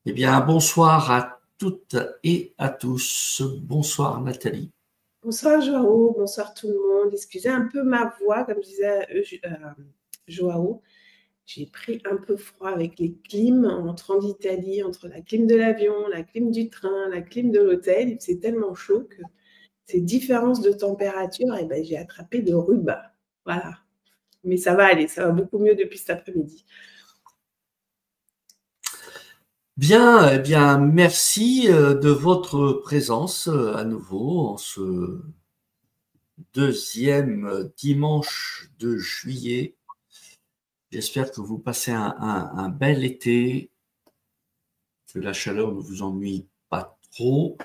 Eh bien, bonsoir à toutes et à tous. Bonsoir Nathalie. Bonsoir Joao, bonsoir tout le monde. Excusez un peu ma voix, comme disait Joao. J'ai pris un peu froid avec les clims en rentrant d'Italie, entre la clim de l'avion, la clim du train, la clim de l'hôtel. C'est tellement chaud que ces différences de température, j'ai attrapé le rhume. Voilà. Mais ça va aller, ça va beaucoup mieux depuis cet après-midi. Bien, eh bien, merci de votre présence à nouveau en ce deuxième dimanche de juillet. J'espère que vous passez un bel été, que la chaleur ne vous ennuie pas trop,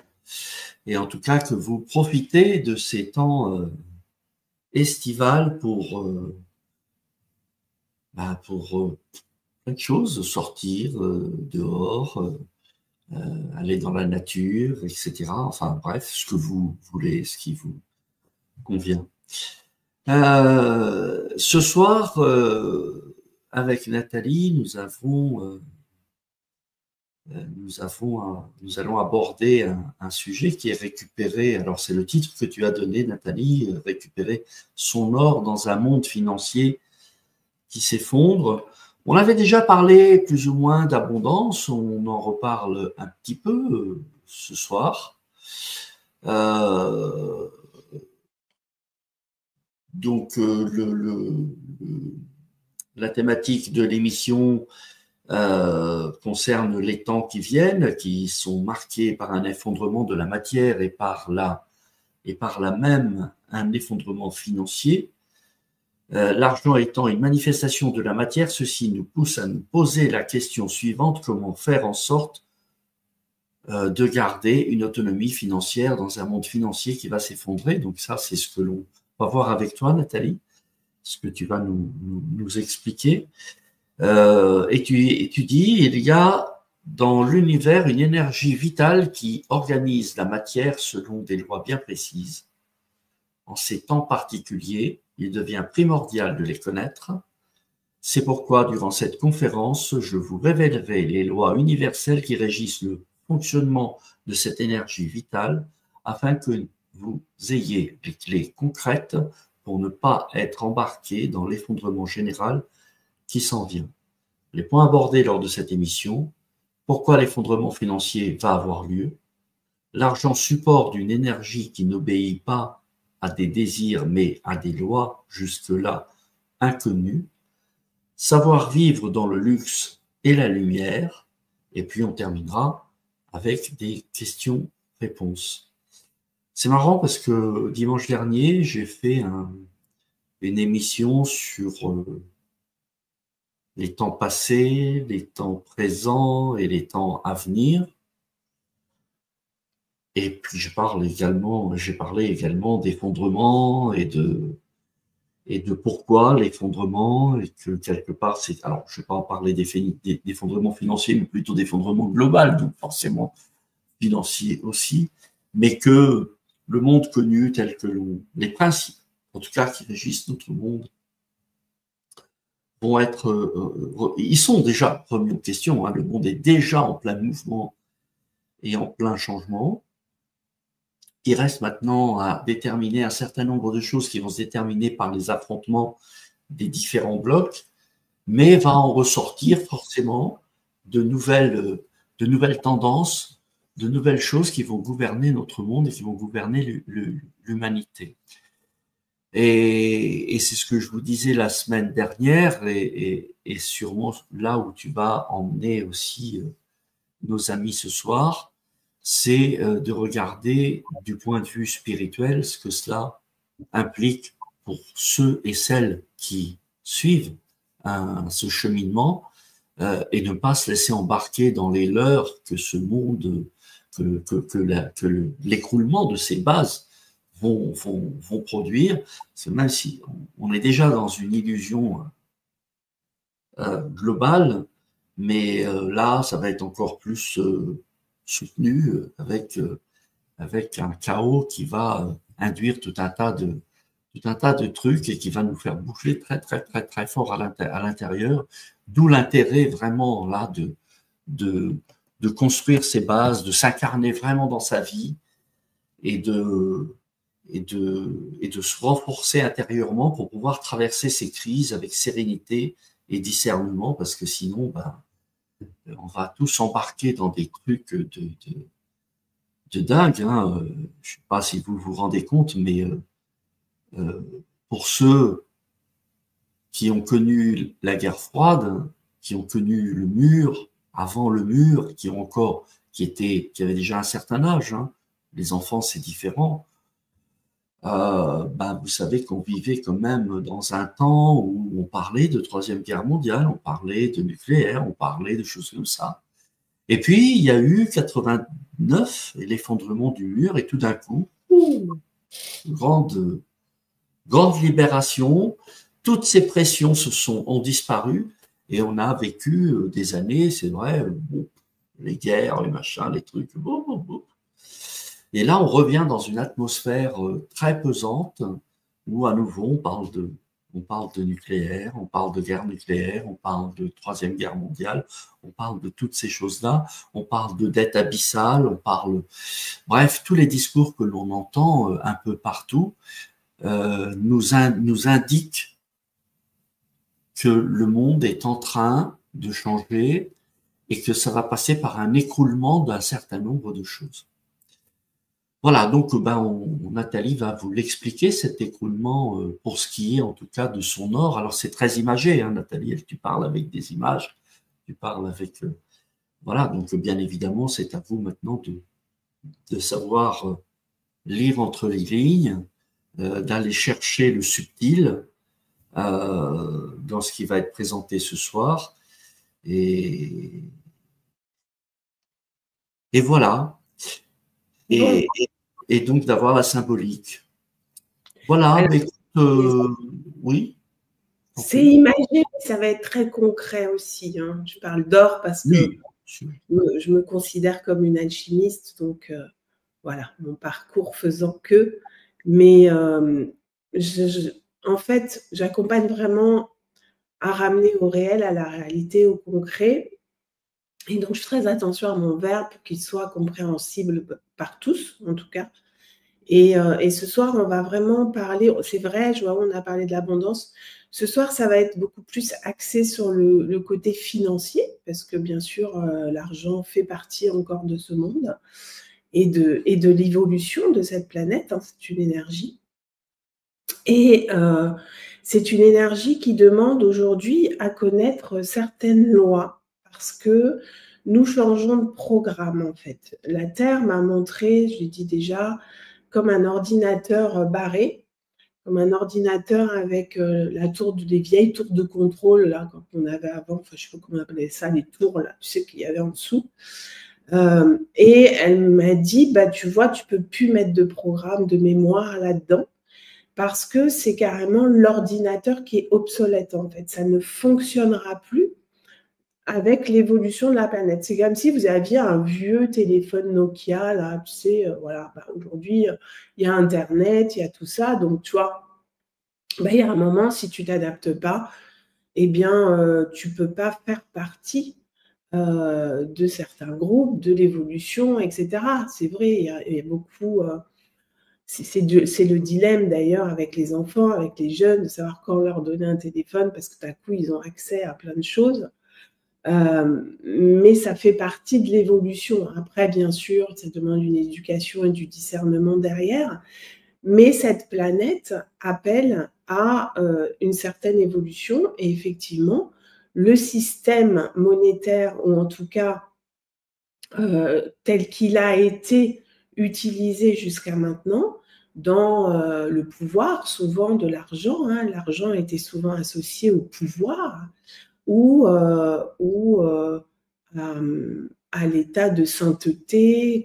et en tout cas que vous profitez de ces temps estivales pour plein de choses, sortir dehors, aller dans la nature, etc. Enfin bref, ce que vous voulez, ce qui vous convient. Ce soir, avec Nathalie, nous allons aborder un sujet qui est récupéré. Alors c'est le titre que tu as donné, Nathalie, récupérer son or dans un monde financier qui s'effondre. On avait déjà parlé plus ou moins d'abondance, on en reparle un petit peu ce soir. Donc la thématique de l'émission concerne les temps qui viennent, qui sont marqués par un effondrement de la matière et par là même un effondrement financier. L'argent étant une manifestation de la matière, ceci nous pousse à nous poser la question suivante: comment faire en sorte de garder une autonomie financière dans un monde financier qui va s'effondrer? Donc ça, c'est ce que l'on va voir avec toi, Nathalie, ce que tu vas nous expliquer. Et tu dis, il y a dans l'univers une énergie vitale qui organise la matière selon des lois bien précises. En ces temps particuliers, il devient primordial de les connaître. C'est pourquoi, durant cette conférence, je vous révélerai les lois universelles qui régissent le fonctionnement de cette énergie vitale, afin que vous ayez les clés concrètes pour ne pas être embarqué dans l'effondrement général qui s'en vient. Les points abordés lors de cette émission: pourquoi l'effondrement financier va avoir lieu, l'argent support d'une énergie qui n'obéit pas à des désirs mais à des lois jusque-là inconnues, savoir vivre dans le luxe et la lumière, et puis on terminera avec des questions-réponses. C'est marrant parce que dimanche dernier, j'ai fait une émission sur les temps passés, les temps présents et les temps à venir. Et puis j'ai parlé également d'effondrement et de pourquoi l'effondrement, et que quelque part c'est, alors je ne vais pas en parler d'effondrement financier, mais plutôt d'effondrement global, donc forcément financier aussi, mais que le monde connu tel que les principes, en tout cas qui régissent notre monde, vont être, ils sont déjà remis en question, hein, le monde est déjà en plein mouvement et en plein changement. Il reste maintenant à déterminer un certain nombre de choses qui vont se déterminer par les affrontements des différents blocs, mais va en ressortir forcément de nouvelles tendances, de nouvelles choses qui vont gouverner notre monde et qui vont gouverner l'humanité. Et c'est ce que je vous disais la semaine dernière, et sûrement là où tu vas emmener aussi nos amis ce soir, c'est de regarder du point de vue spirituel ce que cela implique pour ceux et celles qui suivent ce cheminement, et ne pas se laisser embarquer dans les leurs que ce monde, que l'écroulement de ces bases vont produire. C'est même si on est déjà dans une illusion globale, mais là, ça va être encore plus soutenu avec un chaos qui va induire tout un tas de trucs et qui va nous faire bouger très, très, très, très fort à l'intérieur. D'où l'intérêt vraiment là de construire ses bases, de s'incarner vraiment dans sa vie et de se renforcer intérieurement pour pouvoir traverser ces crises avec sérénité et discernement, parce que sinon, ben, on va tous embarquer dans des trucs de dingue. Hein. Je sais pas si vous vous rendez compte, mais pour ceux qui ont connu la guerre froide, qui ont connu le mur, avant le mur, qui avaient déjà un certain âge, hein. Les enfants, c'est différent. Ben, vous savez qu'on vivait quand même dans un temps où on parlait de Troisième Guerre mondiale, on parlait de nucléaire, on parlait de choses comme ça. Et puis, il y a eu 89 et l'effondrement du mur, et tout d'un coup, grande libération, toutes ces pressions ont disparu, et on a vécu des années, c'est vrai, les guerres, les machins, les trucs, Et là, on revient dans une atmosphère très pesante, où à nouveau on parle de nucléaire, on parle de guerre nucléaire, on parle de Troisième Guerre mondiale, on parle de toutes ces choses-là, on parle de dette abyssale, bref, tous les discours que l'on entend un peu partout nous indiquent que le monde est en train de changer et que ça va passer par un écroulement d'un certain nombre de choses. Voilà, donc Nathalie va vous l'expliquer, cet écroulement, pour ce qui est en tout cas de son or. Alors c'est très imagé, hein, Nathalie, tu parles avec des images, tu parles avec... voilà, donc bien évidemment, c'est à vous maintenant de savoir lire entre les lignes, d'aller chercher le subtil dans ce qui va être présenté ce soir. Et voilà. Et donc d'avoir la symbolique. Voilà, alors, mais oui. C'est imagé, mais ça va être très concret aussi. Hein. Je parle d'or parce que je me considère comme une alchimiste, donc voilà, mon parcours faisant que. Mais en fait, j'accompagne vraiment à ramener au réel, à la réalité, au concret. Et donc, je fais très attention à mon verbe pour qu'il soit compréhensible par tous, en tout cas. Et ce soir, on va vraiment parler, c'est vrai, je vois, on a parlé de l'abondance. Ce soir, ça va être beaucoup plus axé sur le côté financier, parce que bien sûr, l'argent fait partie encore de ce monde et de l'évolution de cette planète. Hein, c'est une énergie. Et c'est une énergie qui demande aujourd'hui à connaître certaines lois, parce que nous changeons de programme, en fait. La Terre m'a montré, je l'ai dit déjà, comme un ordinateur barré, comme un ordinateur avec des vieilles tours de contrôle, là, quand on avait avant, enfin, je ne sais pas comment on appelait ça, les tours, là, tu sais, qu'il y avait en dessous. Et elle m'a dit, bah, tu vois, tu ne peux plus mettre de programme, de mémoire là-dedans, parce que c'est carrément l'ordinateur qui est obsolète, en fait. Ça ne fonctionnera plus avec l'évolution de la planète. C'est comme si vous aviez un vieux téléphone Nokia, là, tu sais, voilà, bah, aujourd'hui, il y a Internet, il y a tout ça, donc tu vois, bah, il y a un moment, si tu ne t'adaptes pas, eh bien, tu ne peux pas faire partie de certains groupes, de l'évolution, etc. C'est vrai, il y a beaucoup... c'est le dilemme d'ailleurs avec les enfants, avec les jeunes, de savoir quand leur donner un téléphone, parce que d'un coup, ils ont accès à plein de choses. Mais ça fait partie de l'évolution. Après, bien sûr, ça demande une éducation et du discernement derrière, mais cette planète appelle à une certaine évolution, et effectivement, le système monétaire, ou en tout cas tel qu'il a été utilisé jusqu'à maintenant, dans le pouvoir, souvent de l'argent, hein, l'argent était souvent associé au pouvoir, ou à l'état de sainteté,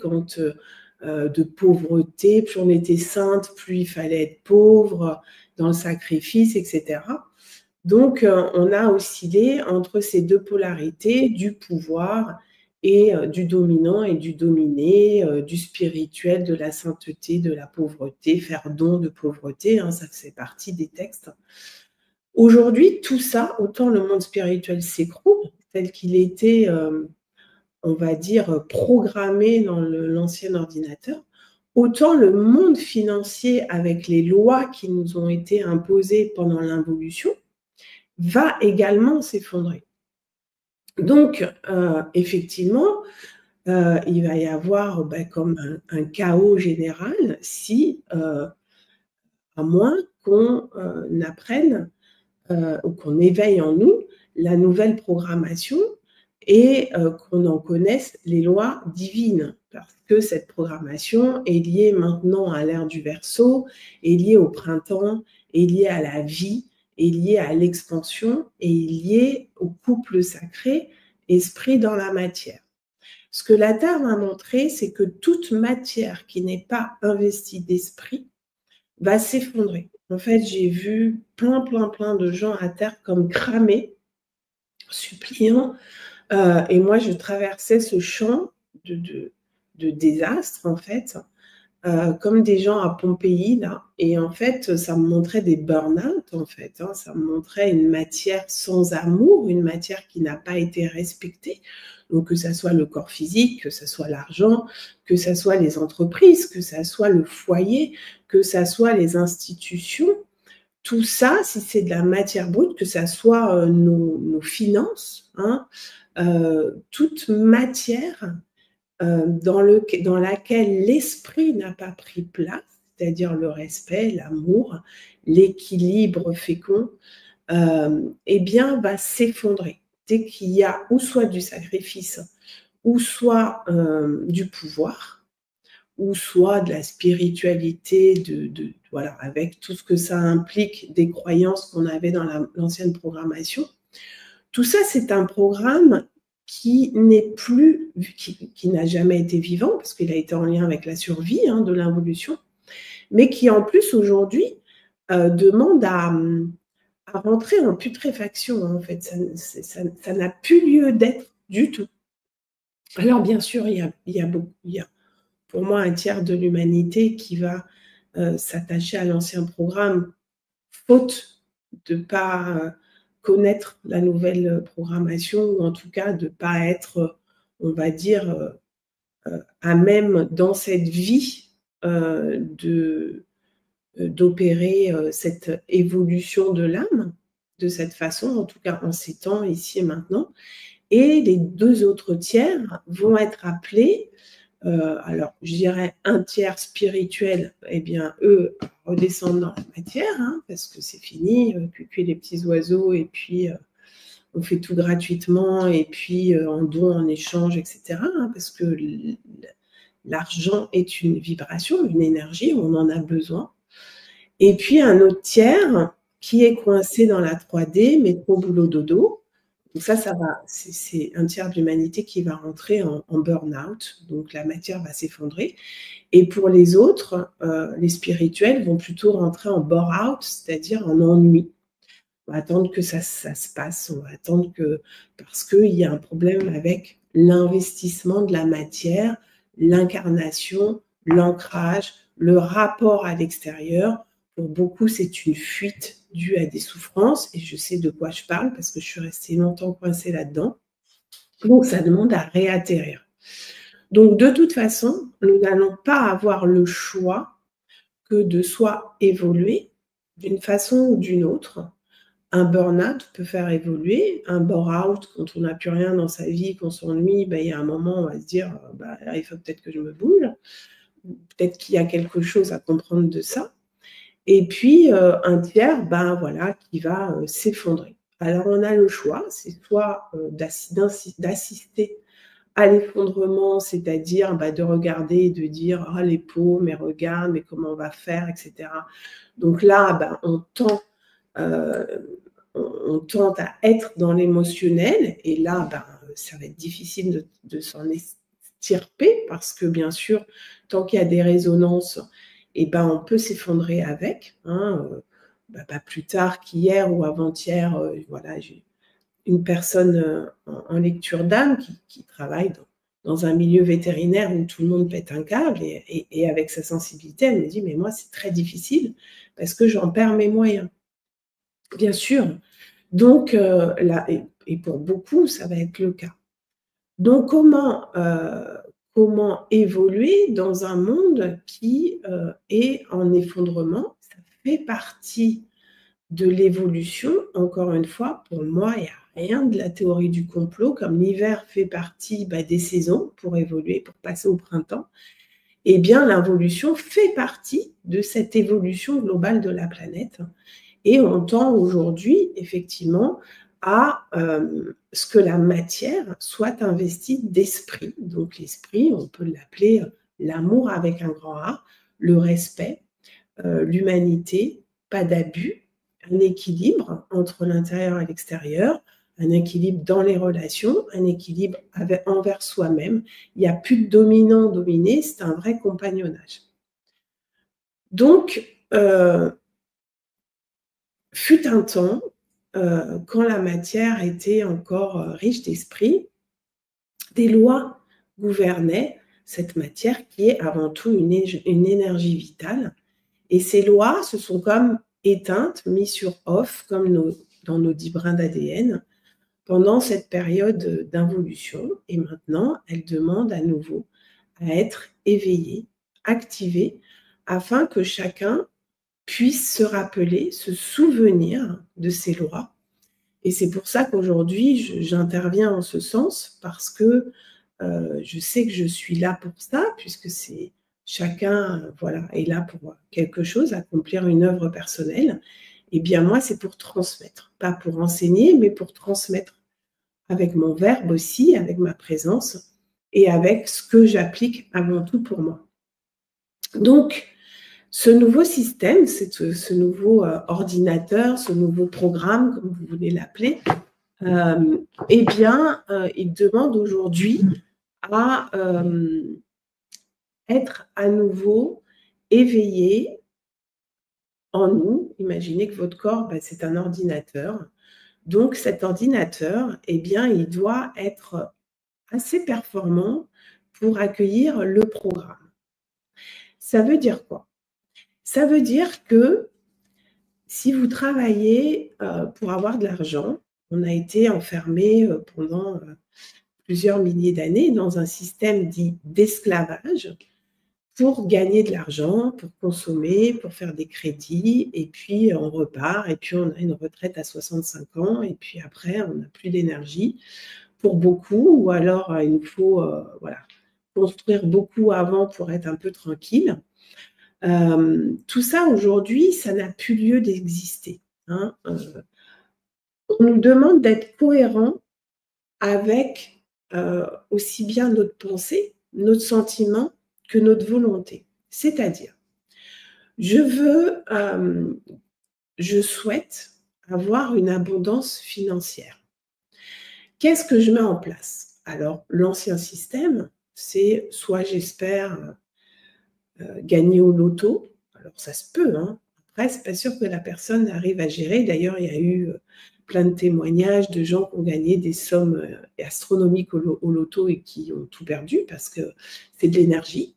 de pauvreté. Plus on était sainte, plus il fallait être pauvre dans le sacrifice, etc. Donc, on a oscillé entre ces deux polarités du pouvoir et du dominant et du dominé, du spirituel, de la sainteté, de la pauvreté, faire don de pauvreté, hein, ça fait partie des textes. Aujourd'hui, tout ça, autant le monde spirituel s'écroule, tel qu'il était on va dire, programmé dans l'ancien ordinateur, autant le monde financier, avec les lois qui nous ont été imposées pendant l'involution, va également s'effondrer. Donc, effectivement, il va y avoir comme un chaos général si, à moins qu'on apprenne ou qu'on éveille en nous la nouvelle programmation et qu'on en connaisse les lois divines, parce que cette programmation est liée maintenant à l'ère du Verseau, est liée au printemps, est liée à la vie, est liée à l'expansion et est liée au couple sacré, esprit dans la matière. Ce que la Terre m'a montré, c'est que toute matière qui n'est pas investie d'esprit va s'effondrer. En fait, j'ai vu plein de gens à terre comme cramés, suppliant, et moi, je traversais ce champ de désastre, en fait, comme des gens à Pompéi, là. Et en fait, ça me montrait des burn-out, en fait. Hein. Ça me montrait une matière sans amour, une matière qui n'a pas été respectée. Donc, que ça soit le corps physique, que ça soit l'argent, que ça soit les entreprises, que ça soit le foyer, que ça soit les institutions. Tout ça, si c'est de la matière brute, que ça soit nos finances, hein, toute matière dans laquelle l'esprit n'a pas pris place, c'est-à-dire le respect, l'amour, l'équilibre fécond, eh bien, va s'effondrer. Dès qu'il y a ou soit du sacrifice, ou soit du pouvoir, ou soit de la spiritualité, voilà, avec tout ce que ça implique, des croyances qu'on avait dans l'ancienne programmation. Tout ça, c'est un programme qui n'est plus, qui n'a jamais été vivant, parce qu'il a été en lien avec la survie de l'involution, mais qui en plus aujourd'hui demande à rentrer en putréfaction. En fait, ça n'a plus lieu d'être du tout. Alors bien sûr, il y a pour moi un tiers de l'humanité qui va s'attacher à l'ancien programme, faute de ne pas connaître la nouvelle programmation, ou en tout cas de ne pas être, on va dire, à même dans cette vie d'opérer cette évolution de l'âme de cette façon, en tout cas en ces temps, ici et maintenant. Et les 2 autres tiers vont être appelés, alors je dirais un tiers spirituel, eh bien eux redescendent dans la matière, hein, parce que c'est fini, cueillir les petits oiseaux et puis on fait tout gratuitement et puis en don, en échange, etc. Hein, parce que l'argent est une vibration, une énergie, on en a besoin. Et puis un autre tiers qui est coincé dans la 3D, métro, boulot, dodo. Donc ça va, c'est un tiers de l'humanité qui va rentrer en burn-out, donc la matière va s'effondrer. Et pour les autres, les spirituels vont plutôt rentrer en bore-out, c'est-à-dire en ennui. On va attendre que ça se passe, on va attendre parce qu'il y a un problème avec l'investissement de la matière, l'incarnation, l'ancrage, le rapport à l'extérieur. Pour beaucoup, c'est une fuite due à des souffrances, et je sais de quoi je parle parce que je suis restée longtemps coincée là-dedans. Donc, ça demande à réatterrir. Donc, de toute façon, nous n'allons pas avoir le choix que de soit évoluer d'une façon ou d'une autre. Un burn-out peut faire évoluer, un bore-out, quand on n'a plus rien dans sa vie, qu'on s'ennuie, il y a un moment, on va se dire, il faut peut-être que je me bouge, peut-être qu'il y a quelque chose à comprendre de ça. Et puis, un tiers, voilà, qui va s'effondrer. Alors, on a le choix, c'est soit d'assister à l'effondrement, c'est-à-dire de regarder et de dire « Ah, les pauvres, mais regarde, mais comment on va faire, etc. » Donc là, on tente à être dans l'émotionnel, et là, ça va être difficile de s'en extirper, parce que bien sûr, tant qu'il y a des résonances, on peut s'effondrer avec. Hein, pas plus tard qu'hier ou avant-hier, voilà, j'ai une personne en lecture d'âme qui travaille dans un milieu vétérinaire où tout le monde pète un câble, et avec sa sensibilité, elle me dit « Mais moi, c'est très difficile parce que j'en perds mes moyens. » Bien sûr. Donc, là, et pour beaucoup, ça va être le cas. Donc, comment évoluer dans un monde qui est en effondrement? Ça fait partie de l'évolution. Encore une fois, pour moi, il n'y a rien de la théorie du complot, comme l'hiver fait partie des saisons pour évoluer, pour passer au printemps. Eh bien, l'involution fait partie de cette évolution globale de la planète. Et on tend aujourd'hui, effectivement, à ce que la matière soit investie d'esprit. Donc l'esprit, on peut l'appeler l'amour avec un grand A, le respect, l'humanité, pas d'abus, un équilibre entre l'intérieur et l'extérieur, un équilibre dans les relations, un équilibre envers soi-même. Il n'y a plus de dominant-dominé, c'est un vrai compagnonnage. Donc, fut un temps, quand la matière était encore riche d'esprit, des lois gouvernaient cette matière qui est avant tout une énergie vitale. Et ces lois se sont comme éteintes, mises sur off, comme dans nos 10 brins d'ADN, pendant cette période d'involution. Et maintenant, elles demandent à nouveau à être éveillées, activées, afin que chacun puisse se rappeler, se souvenir de ces lois. Et c'est pour ça qu'aujourd'hui, j'interviens en ce sens, parce que je sais que je suis là pour ça, puisque c'est chacun est là pour quelque chose, accomplir une œuvre personnelle. Et bien moi, c'est pour transmettre, pas pour enseigner, mais pour transmettre avec mon verbe aussi, avec ma présence et avec ce que j'applique avant tout pour moi. Donc, ce nouveau système, ce nouveau ordinateur, ce nouveau programme, comme vous voulez l'appeler, eh bien, il demande aujourd'hui à être à nouveau éveillé en nous. Imaginez que votre corps, c'est un ordinateur. Donc, cet ordinateur, eh bien, il doit être assez performant pour accueillir le programme. Ça veut dire quoi? Ça veut dire que si vous travaillez pour avoir de l'argent, on a été enfermé pendant plusieurs milliers d'années dans un système dit d'esclavage pour gagner de l'argent, pour consommer, pour faire des crédits, et puis on repart, et puis on a une retraite à 65 ans, et puis après on n'a plus d'énergie pour beaucoup, ou alors il nous faut construire beaucoup avant pour être un peu tranquille. Tout ça aujourd'hui, ça n'a plus lieu d'exister. On nous demande d'être cohérent avec aussi bien notre pensée, notre sentiment que notre volonté. C'est-à-dire, je souhaite avoir une abondance financière. Qu'est-ce que je mets en place? Alors, l'ancien système, c'est soit j'espère gagner au loto. Alors, ça se peut, hein. Après, c'est pas sûr que la personne arrive à gérer. D'ailleurs, il y a eu plein de témoignages de gens qui ont gagné des sommes astronomiques au loto et qui ont tout perdu parce que c'est de l'énergie.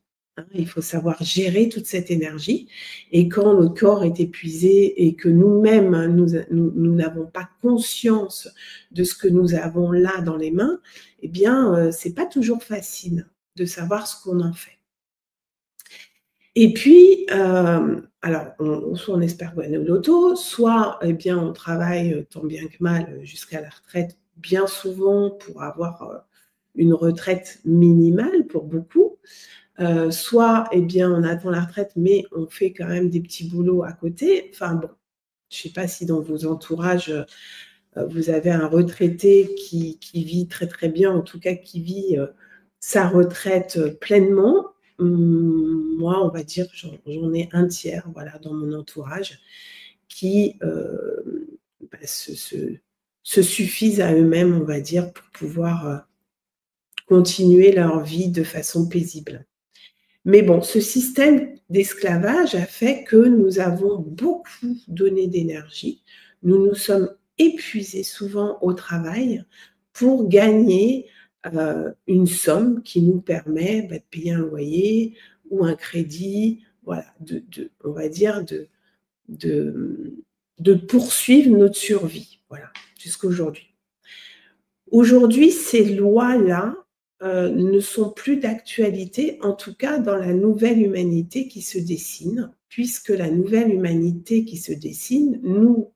Il faut savoir gérer toute cette énergie. Et quand notre corps est épuisé et que nous-mêmes, nous n'avons pas conscience de ce que nous avons là dans les mains, eh bien, c'est pas toujours facile de savoir ce qu'on en fait. Et puis, alors, soit on espère gagner au loto, soit eh bien, on travaille tant bien que mal jusqu'à la retraite, bien souvent pour avoir une retraite minimale pour beaucoup. Soit eh bien, on attend la retraite, mais on fait quand même des petits boulots à côté. Enfin bon, je ne sais pas si dans vos entourages, vous avez un retraité qui vit très très bien, en tout cas qui vit sa retraite pleinement. Moi, on va dire, j'en ai un tiers dans mon entourage qui se suffisent à eux-mêmes, on va dire, pour pouvoir continuer leur vie de façon paisible. Mais bon, ce système d'esclavage a fait que nous avons beaucoup donné d'énergie. Nous nous sommes épuisés souvent au travail pour gagner une somme qui nous permet de payer un loyer ou un crédit, on va dire de poursuivre notre survie, jusqu'à aujourd'hui. Aujourd'hui, ces lois-là ne sont plus d'actualité, en tout cas dans la nouvelle humanité qui se dessine, puisque la nouvelle humanité qui se dessine nous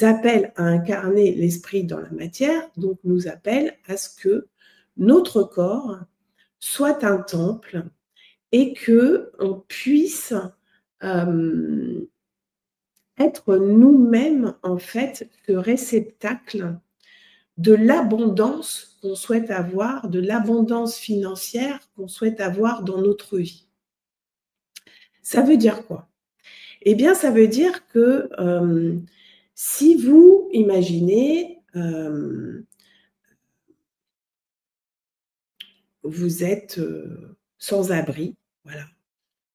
appelle à incarner l'esprit dans la matière, donc nous appelle à ce que notre corps soit un temple et qu'on puisse être nous-mêmes, en fait, le réceptacle de l'abondance qu'on souhaite avoir, de l'abondance financière qu'on souhaite avoir dans notre vie. Ça veut dire quoi? Eh bien, ça veut dire que si vous imaginez, vous êtes sans abri, voilà,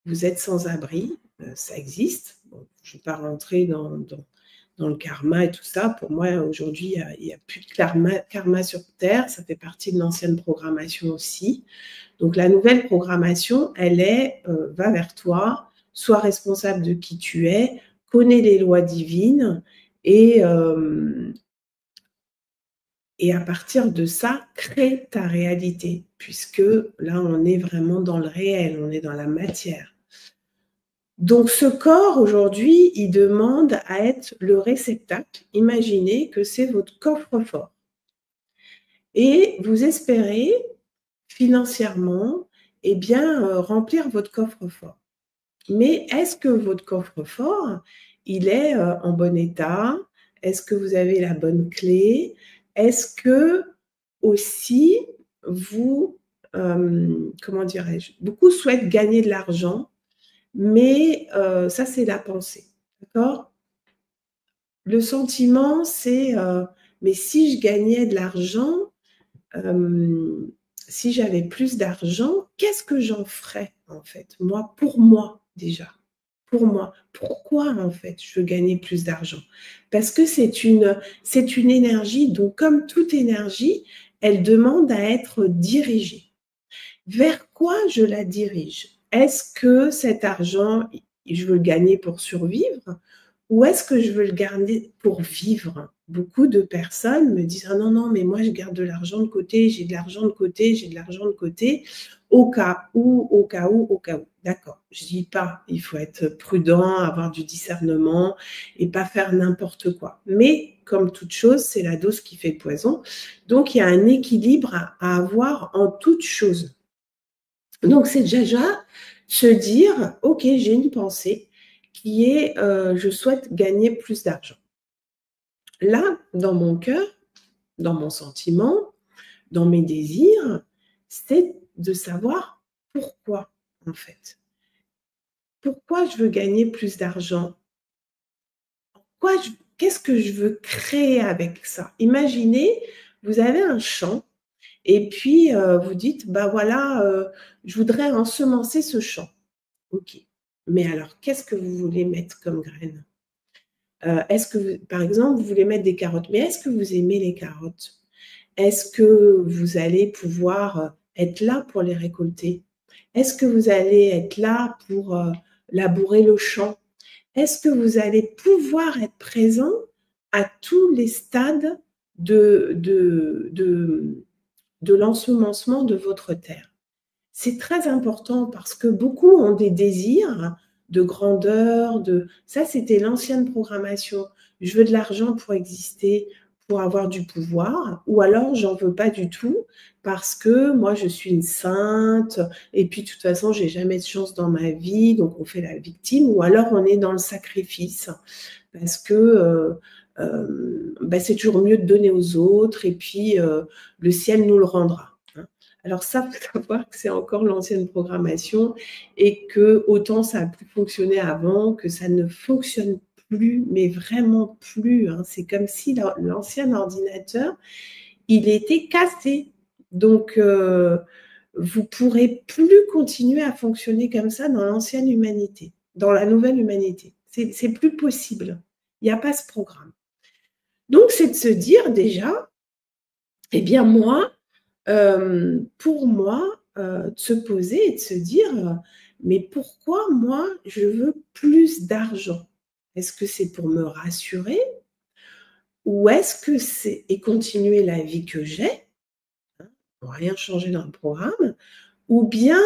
vous êtes sans abri, ça existe. Bon, je ne vais pas rentrer dans le karma et tout ça. Pour moi, aujourd'hui, il n'y a plus de karma sur Terre. Ça fait partie de l'ancienne programmation aussi. Donc, la nouvelle programmation, elle est va vers toi, sois responsable de qui tu es, connais les lois divines et à partir de ça, crée ta réalité, puisque là, on est vraiment dans le réel, on est dans la matière. Donc, ce corps, aujourd'hui, il demande à être le réceptacle. Imaginez que c'est votre coffre-fort. Et vous espérez, financièrement, eh bien, remplir votre coffre-fort. Mais est-ce que votre coffre-fort, il est en bon état? Est-ce que vous avez la bonne clé? Est-ce que aussi, vous, comment dirais-je, beaucoup souhaitent gagner de l'argent, mais ça, c'est la pensée, d'accord? Le sentiment, c'est mais si je gagnais de l'argent, si j'avais plus d'argent, qu'est-ce que j'en ferais, en fait? Moi, pour moi, déjà. Pour moi. Pourquoi, en fait, je veux gagner plus d'argent? Parce que c'est une énergie, donc comme toute énergie, elle demande à être dirigée. Vers quoi je la dirige? Est-ce que cet argent, je veux le gagner pour survivre ou est-ce que je veux le garder pour vivre? Beaucoup de personnes me disent « Ah non, non, mais moi, je garde de l'argent de côté, j'ai de l'argent de côté, j'ai de l'argent de côté, au cas où, au cas où, au cas où. » D'accord, je ne dis pas, il faut être prudent, avoir du discernement et pas faire n'importe quoi. Mais comme toute chose, c'est la dose qui fait le poison. Donc, il y a un équilibre à avoir en toute chose. Donc, c'est déjà se dire « Ok, j'ai une pensée qui est je souhaite gagner plus d'argent. » Là, dans mon cœur, dans mon sentiment, dans mes désirs, c'est de savoir pourquoi, en fait. Pourquoi je veux gagner plus d'argent? Qu'est-ce que je veux créer avec ça? Imaginez, vous avez un champ et puis vous dites, bah voilà, je voudrais ensemencer ce champ. Ok. Mais alors, qu'est-ce que vous voulez mettre comme graines? Est-ce que, par exemple, vous voulez mettre des carottes, mais est-ce que vous aimez les carottes? Est-ce que vous allez pouvoir être là pour les récolter? Est-ce que vous allez être là pour labourer le champ? Est-ce que vous allez pouvoir être présent à tous les stades de l'ensemencement de votre terre? C'est très important parce que beaucoup ont des désirs de grandeur, ça c'était l'ancienne programmation. Je veux de l'argent pour exister, pour avoir du pouvoir, ou alors j'en veux pas du tout parce que moi je suis une sainte et puis de toute façon j'ai jamais de chance dans ma vie, donc on fait la victime, ou alors on est dans le sacrifice parce que c'est toujours mieux de donner aux autres et puis le ciel nous le rendra. Alors ça, il faut savoir que c'est encore l'ancienne programmation et que autant ça a pu fonctionner avant, que ça ne fonctionne plus, mais vraiment plus. C'est comme si l'ancien ordinateur, il était cassé. Donc, vous ne pourrez plus continuer à fonctionner comme ça dans l'ancienne humanité, dans la nouvelle humanité. C'est plus possible. Il n'y a pas ce programme. Donc, c'est de se dire déjà, eh bien moi, pour moi, de se poser et de se dire mais pourquoi moi je veux plus d'argent? Est-ce que c'est pour me rassurer? Ou est-ce que c'est et continuer la vie que j'ai? rien changer dans le programme, ou bien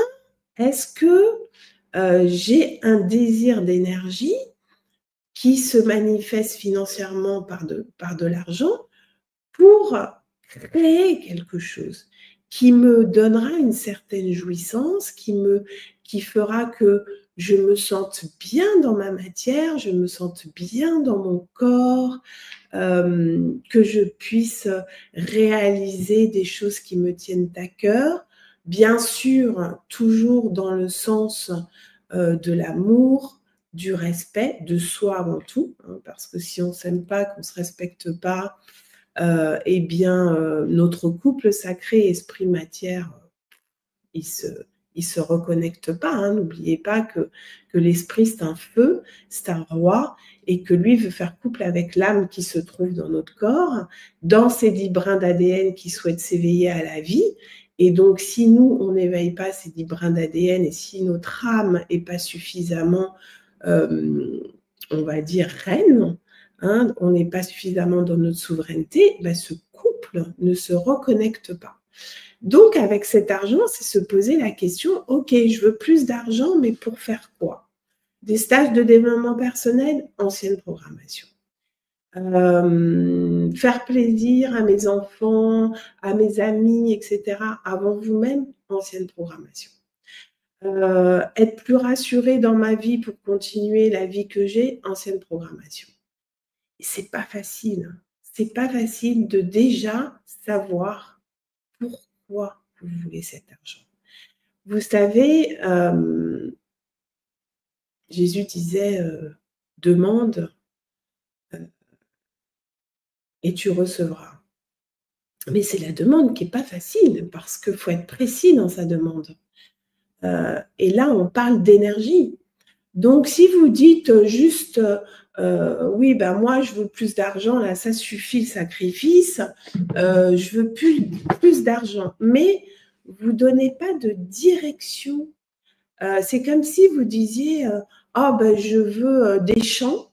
est-ce que j'ai un désir d'énergie qui se manifeste financièrement par de l'argent pour créer quelque chose qui me donnera une certaine jouissance, qui fera que je me sente bien dans ma matière, je me sente bien dans mon corps, que je puisse réaliser des choses qui me tiennent à cœur. Bien sûr, toujours dans le sens de l'amour, du respect, de soi avant tout, hein, parce que si on ne s'aime pas, qu'on ne se respecte pas, eh bien, notre couple sacré, esprit-matière, il se reconnecte pas. Hein. N'oubliez pas que l'esprit, c'est un feu, c'est un roi, et que lui veut faire couple avec l'âme qui se trouve dans notre corps, dans ces 10 brins d'ADN qui souhaitent s'éveiller à la vie. Et donc, si nous, on n'éveille pas ces 10 brins d'ADN, et si notre âme n'est pas suffisamment, on va dire, reine, hein, on n'est pas suffisamment dans notre souveraineté, ben, ce couple ne se reconnecte pas. Donc, avec cet argent, c'est se poser la question, ok, je veux plus d'argent, mais pour faire quoi? Des stages de développement personnel, ancienne programmation. Faire plaisir à mes enfants, à mes amis, etc. Avant vous-même, ancienne programmation. Être plus rassurée dans ma vie pour continuer la vie que j'ai, ancienne programmation. C'est pas facile. C'est pas facile de déjà savoir pourquoi vous voulez cet argent. Vous savez, Jésus disait demande et tu recevras. Mais c'est la demande qui n'est pas facile parce qu'il faut être précis dans sa demande. Et là, on parle d'énergie. Donc, si vous dites juste oui, ben moi, je veux plus d'argent, là, ça suffit le sacrifice, je veux plus d'argent, mais vous ne donnez pas de direction. C'est comme si vous disiez ah ben je veux des champs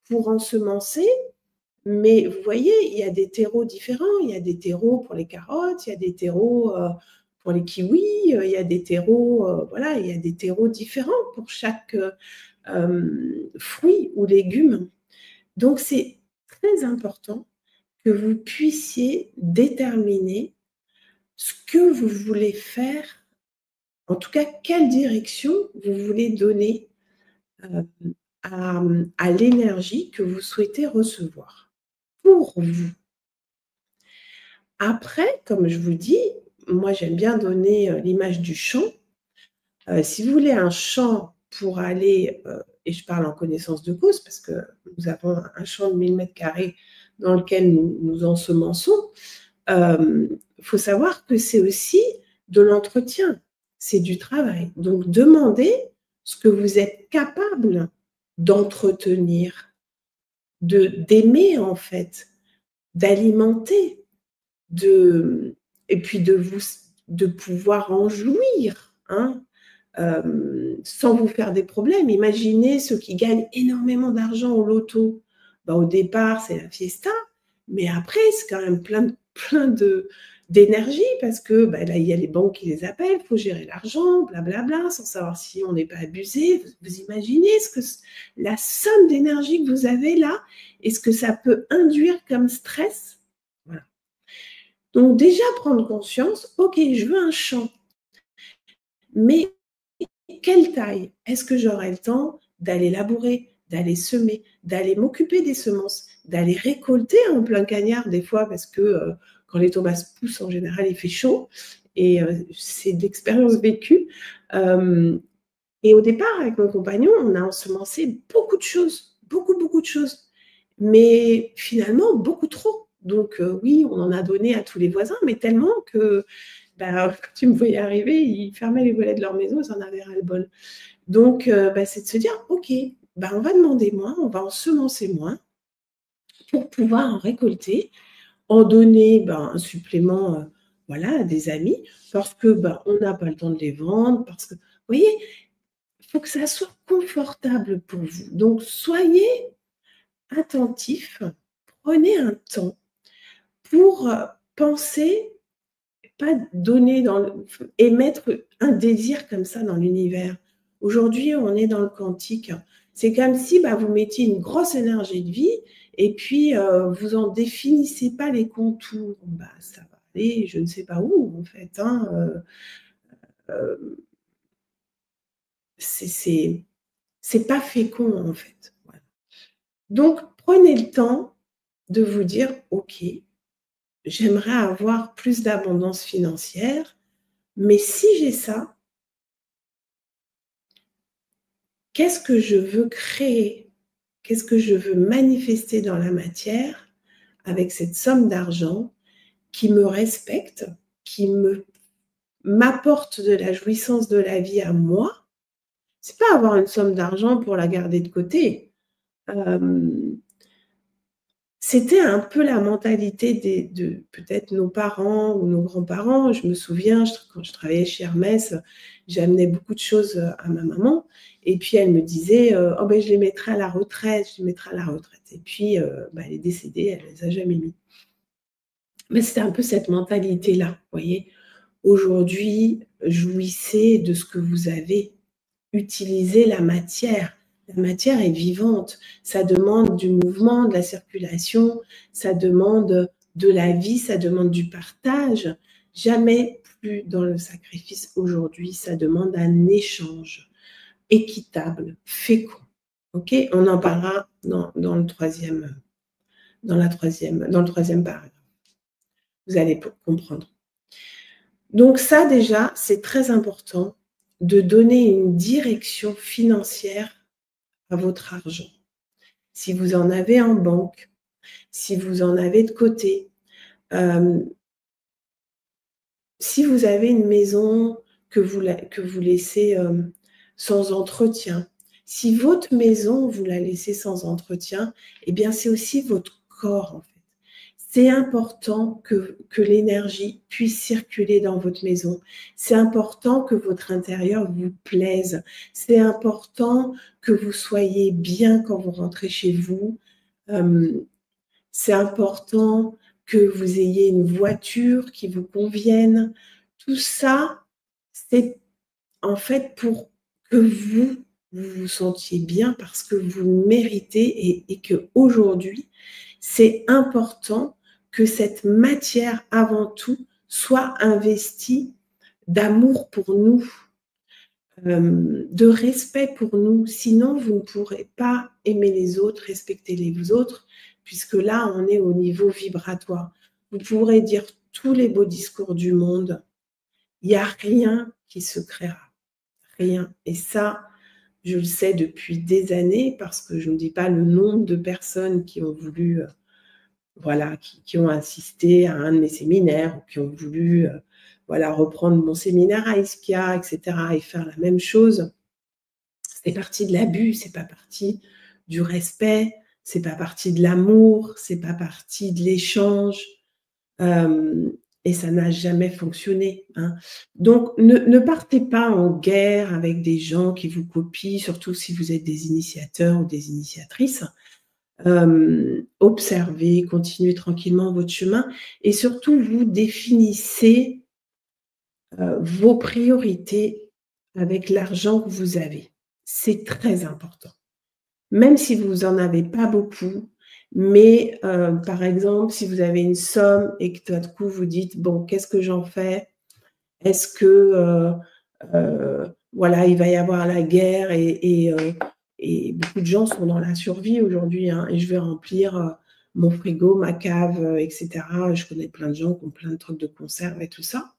pour ensemencer, mais vous voyez, il y a des terreaux différents. Il y a des terreaux pour les carottes, il y a des terreaux pour les kiwis, il y a des terreaux, voilà, il y a des terreaux différents pour chaque fruit ou légume. Donc, c'est très important que vous puissiez déterminer ce que vous voulez faire, en tout cas, quelle direction vous voulez donner à l'énergie que vous souhaitez recevoir pour vous. Après, comme je vous dis, moi j'aime bien donner l'image du champ. Si vous voulez un champ pour aller, et je parle en connaissance de cause parce que nous avons un champ de 1000 m² dans lequel nous ensemençons, faut savoir que c'est aussi de l'entretien, c'est du travail. Donc demandez ce que vous êtes capable d'entretenir, d'aimer en fait, d'alimenter, et puis de pouvoir en jouir, hein, sans vous faire des problèmes. Imaginez ceux qui gagnent énormément d'argent au loto. Ben, au départ, c'est la fiesta, mais après, c'est quand même plein d'énergie parce que ben, là, il y a les banques qui les appellent, il faut gérer l'argent, blablabla, sans savoir si on n'est pas abusé. Vous imaginez la somme d'énergie que vous avez là et ce que ça peut induire comme stress? Voilà. Donc déjà, prendre conscience, ok, je veux un champ, mais quelle taille? Est-ce que j'aurai le temps d'aller labourer, d'aller semer, d'aller m'occuper des semences, d'aller récolter en plein cagnard des fois parce que quand les tomates poussent en général il fait chaud et c'est d'expérience vécue. Et au départ avec mon compagnon on a ensemencé beaucoup de choses, beaucoup de choses, mais finalement beaucoup trop. Donc oui, on en a donné à tous les voisins, mais tellement que quand tu me voyais arriver, ils fermaient les volets de leur maison, ils en avaient ras-le-bol. Donc, c'est de se dire, ok, on va demander moins, on va ensemencer moins pour pouvoir en récolter, en donner un supplément voilà, à des amis, parce que on n'a pas le temps de les vendre, parce que, vous voyez, il faut que ça soit confortable pour vous. Donc, soyez attentifs, prenez un temps pour penser pas donner émettre un désir comme ça dans l'univers. Aujourd'hui, on est dans le quantique. C'est comme si vous mettiez une grosse énergie de vie et puis vous en définissez pas les contours. Ça va aller, je ne sais pas où en fait. C'est pas fécond en fait. Voilà. Donc, prenez le temps de vous dire, ok, j'aimerais avoir plus d'abondance financière, mais si j'ai ça, qu'est-ce que je veux créer? Qu'est-ce que je veux manifester dans la matière avec cette somme d'argent qui me respecte, qui m'apporte de la jouissance de la vie à moi? C'est pas avoir une somme d'argent pour la garder de côté. C'était un peu la mentalité de peut-être nos parents ou nos grands-parents. Je me souviens, quand je travaillais chez Hermès, j'amenais beaucoup de choses à ma maman. Et puis, elle me disait, je les mettrai à la retraite, je les mettrai à la retraite. Et puis, elle est décédée, elle ne les a jamais mis. Mais c'était un peu cette mentalité-là, vous voyez. Aujourd'hui, jouissez de ce que vous avez. Utilisez la matière. La matière est vivante, ça demande du mouvement, de la circulation, ça demande de la vie, ça demande du partage. Jamais plus dans le sacrifice aujourd'hui, ça demande un échange équitable, fécond. Ok, on en parlera dans le troisième paragraphe. Vous allez comprendre. Donc ça déjà, c'est très important de donner une direction financière à votre argent. Si vous en avez en banque, si vous en avez de côté, si vous avez une maison que vous laissez sans entretien, si votre maison, vous la laissez sans entretien, eh bien, c'est aussi votre corps, en fait. C'est important que l'énergie puisse circuler dans votre maison. C'est important que votre intérieur vous plaise. C'est important que vous soyez bien quand vous rentrez chez vous. C'est important que vous ayez une voiture qui vous convienne. Tout ça, c'est en fait pour que vous vous sentiez bien parce que vous le méritez et qu'aujourd'hui, c'est important que cette matière, avant tout, soit investie d'amour pour nous, de respect pour nous. Sinon, vous ne pourrez pas aimer les autres, respecter les autres, puisque là, on est au niveau vibratoire. Vous pourrez dire tous les beaux discours du monde. Il n'y a rien qui se créera. Rien. Et ça, je le sais depuis des années parce que je ne dis pas le nombre de personnes qui ont voulu, qui ont assisté à un de mes séminaires, ou qui ont voulu, reprendre mon séminaire à Ischia, etc., et faire la même chose. C'est parti de l'abus, c'est pas parti du respect, c'est pas parti de l'amour, c'est pas parti de l'échange. Et ça n'a jamais fonctionné. Hein. Donc, ne partez pas en guerre avec des gens qui vous copient, surtout si vous êtes des initiateurs ou des initiatrices. Observez, continuez tranquillement votre chemin et surtout, vous définissez vos priorités avec l'argent que vous avez. C'est très important. Même si vous n'en avez pas beaucoup, mais par exemple, si vous avez une somme et que tout à coup vous dites, bon, qu'est-ce que j'en fais? Est-ce que, il va y avoir la guerre et beaucoup de gens sont dans la survie aujourd'hui, hein, et je vais remplir mon frigo, ma cave, etc. Je connais plein de gens qui ont plein de trucs de conserve et tout ça.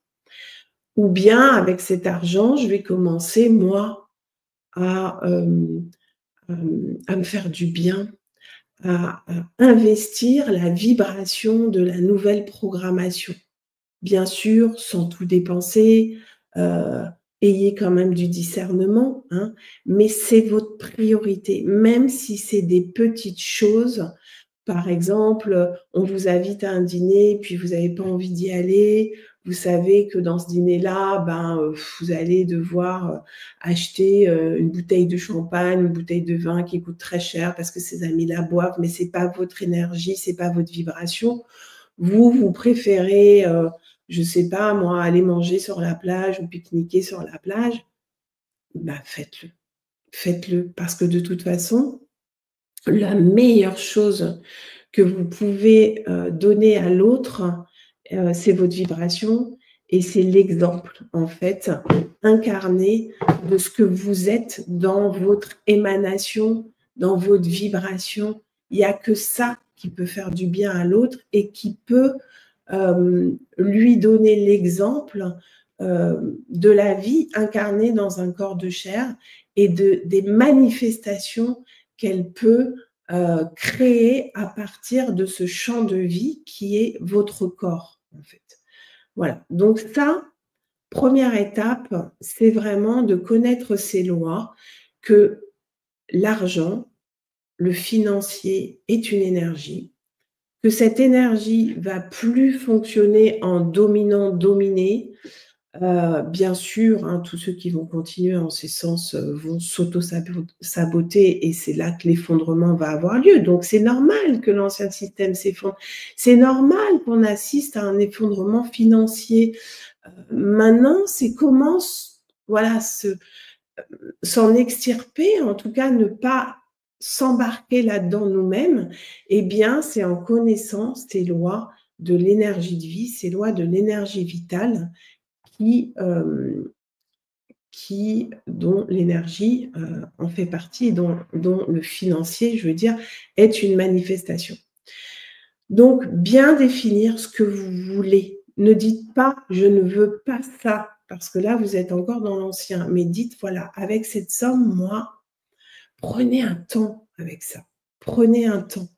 Ou bien, avec cet argent, je vais commencer, moi, à me faire du bien, à investir la vibration de la nouvelle programmation. Bien sûr, sans tout dépenser, ayez quand même du discernement, hein, mais c'est votre priorité. Même si c'est des petites choses, par exemple, on vous invite à un dîner, puis vous n'avez pas envie d'y aller. Vous savez que dans ce dîner-là, vous allez devoir acheter une bouteille de champagne, une bouteille de vin qui coûte très cher parce que ses amis la boivent, mais c'est pas votre énergie, c'est pas votre vibration. Vous préférez je ne sais pas moi, aller manger sur la plage ou pique-niquer sur la plage, bah faites-le. Faites-le parce que de toute façon, la meilleure chose que vous pouvez donner à l'autre, c'est votre vibration et c'est l'exemple, en fait, incarné de ce que vous êtes dans votre émanation, dans votre vibration. Il n'y a que ça qui peut faire du bien à l'autre et qui peut lui donner l'exemple de la vie incarnée dans un corps de chair et des manifestations qu'elle peut créer à partir de ce champ de vie qui est votre corps, en fait. Voilà. Donc ça, première étape, c'est vraiment de connaître ces lois, que l'argent, le financier est une énergie, que cette énergie va plus fonctionner en dominant-dominé. Bien sûr, hein, tous ceux qui vont continuer en ces sens vont s'auto-saboter et c'est là que l'effondrement va avoir lieu. Donc, c'est normal que l'ancien système s'effondre. C'est normal qu'on assiste à un effondrement financier. Maintenant, c'est comment voilà, s'en extirper, en tout cas ne pas s'embarquer là-dedans nous-mêmes. Eh bien, c'est en connaissant ces lois de l'énergie de vie, ces lois de l'énergie vitale dont l'énergie en fait partie et dont le financier, je veux dire, est une manifestation. Donc, bien définir ce que vous voulez. Ne dites pas « je ne veux pas ça », parce que là, vous êtes encore dans l'ancien. Mais dites « voilà, avec cette somme, moi, prenez un temps avec ça. Prenez un temps. »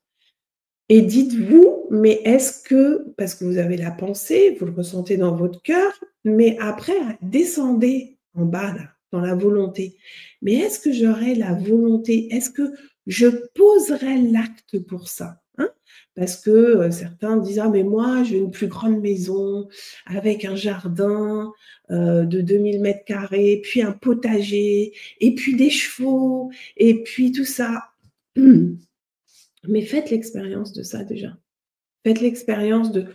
Et dites-vous, mais est-ce que, parce que vous avez la pensée, vous le ressentez dans votre cœur, mais après, descendez en bas, là, dans la volonté. Mais est-ce que j'aurai la volonté? Est-ce que je poserai l'acte pour ça? Hein? Parce que certains disent, ah, mais moi, je veux une plus grande maison avec un jardin de 2000 mètres carrés, puis un potager, et puis des chevaux, et puis tout ça. Mais faites l'expérience de ça déjà. Faites l'expérience de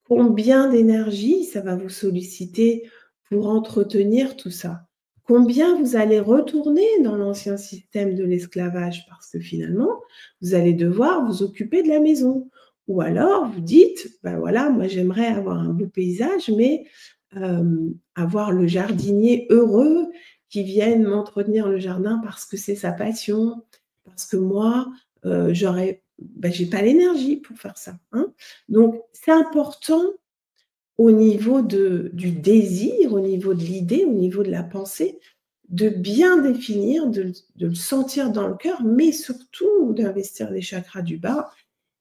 combien d'énergie ça va vous solliciter pour entretenir tout ça. Combien vous allez retourner dans l'ancien système de l'esclavage parce que finalement, vous allez devoir vous occuper de la maison. Ou alors, vous dites, ben voilà, moi j'aimerais avoir un beau paysage, mais avoir le jardinier heureux qui vienne m'entretenir le jardin parce que c'est sa passion, parce que moi, j'ai pas l'énergie pour faire ça. Hein. Donc, c'est important au niveau du désir, au niveau de l'idée, au niveau de la pensée, de bien définir, de le sentir dans le cœur, mais surtout d'investir les chakras du bas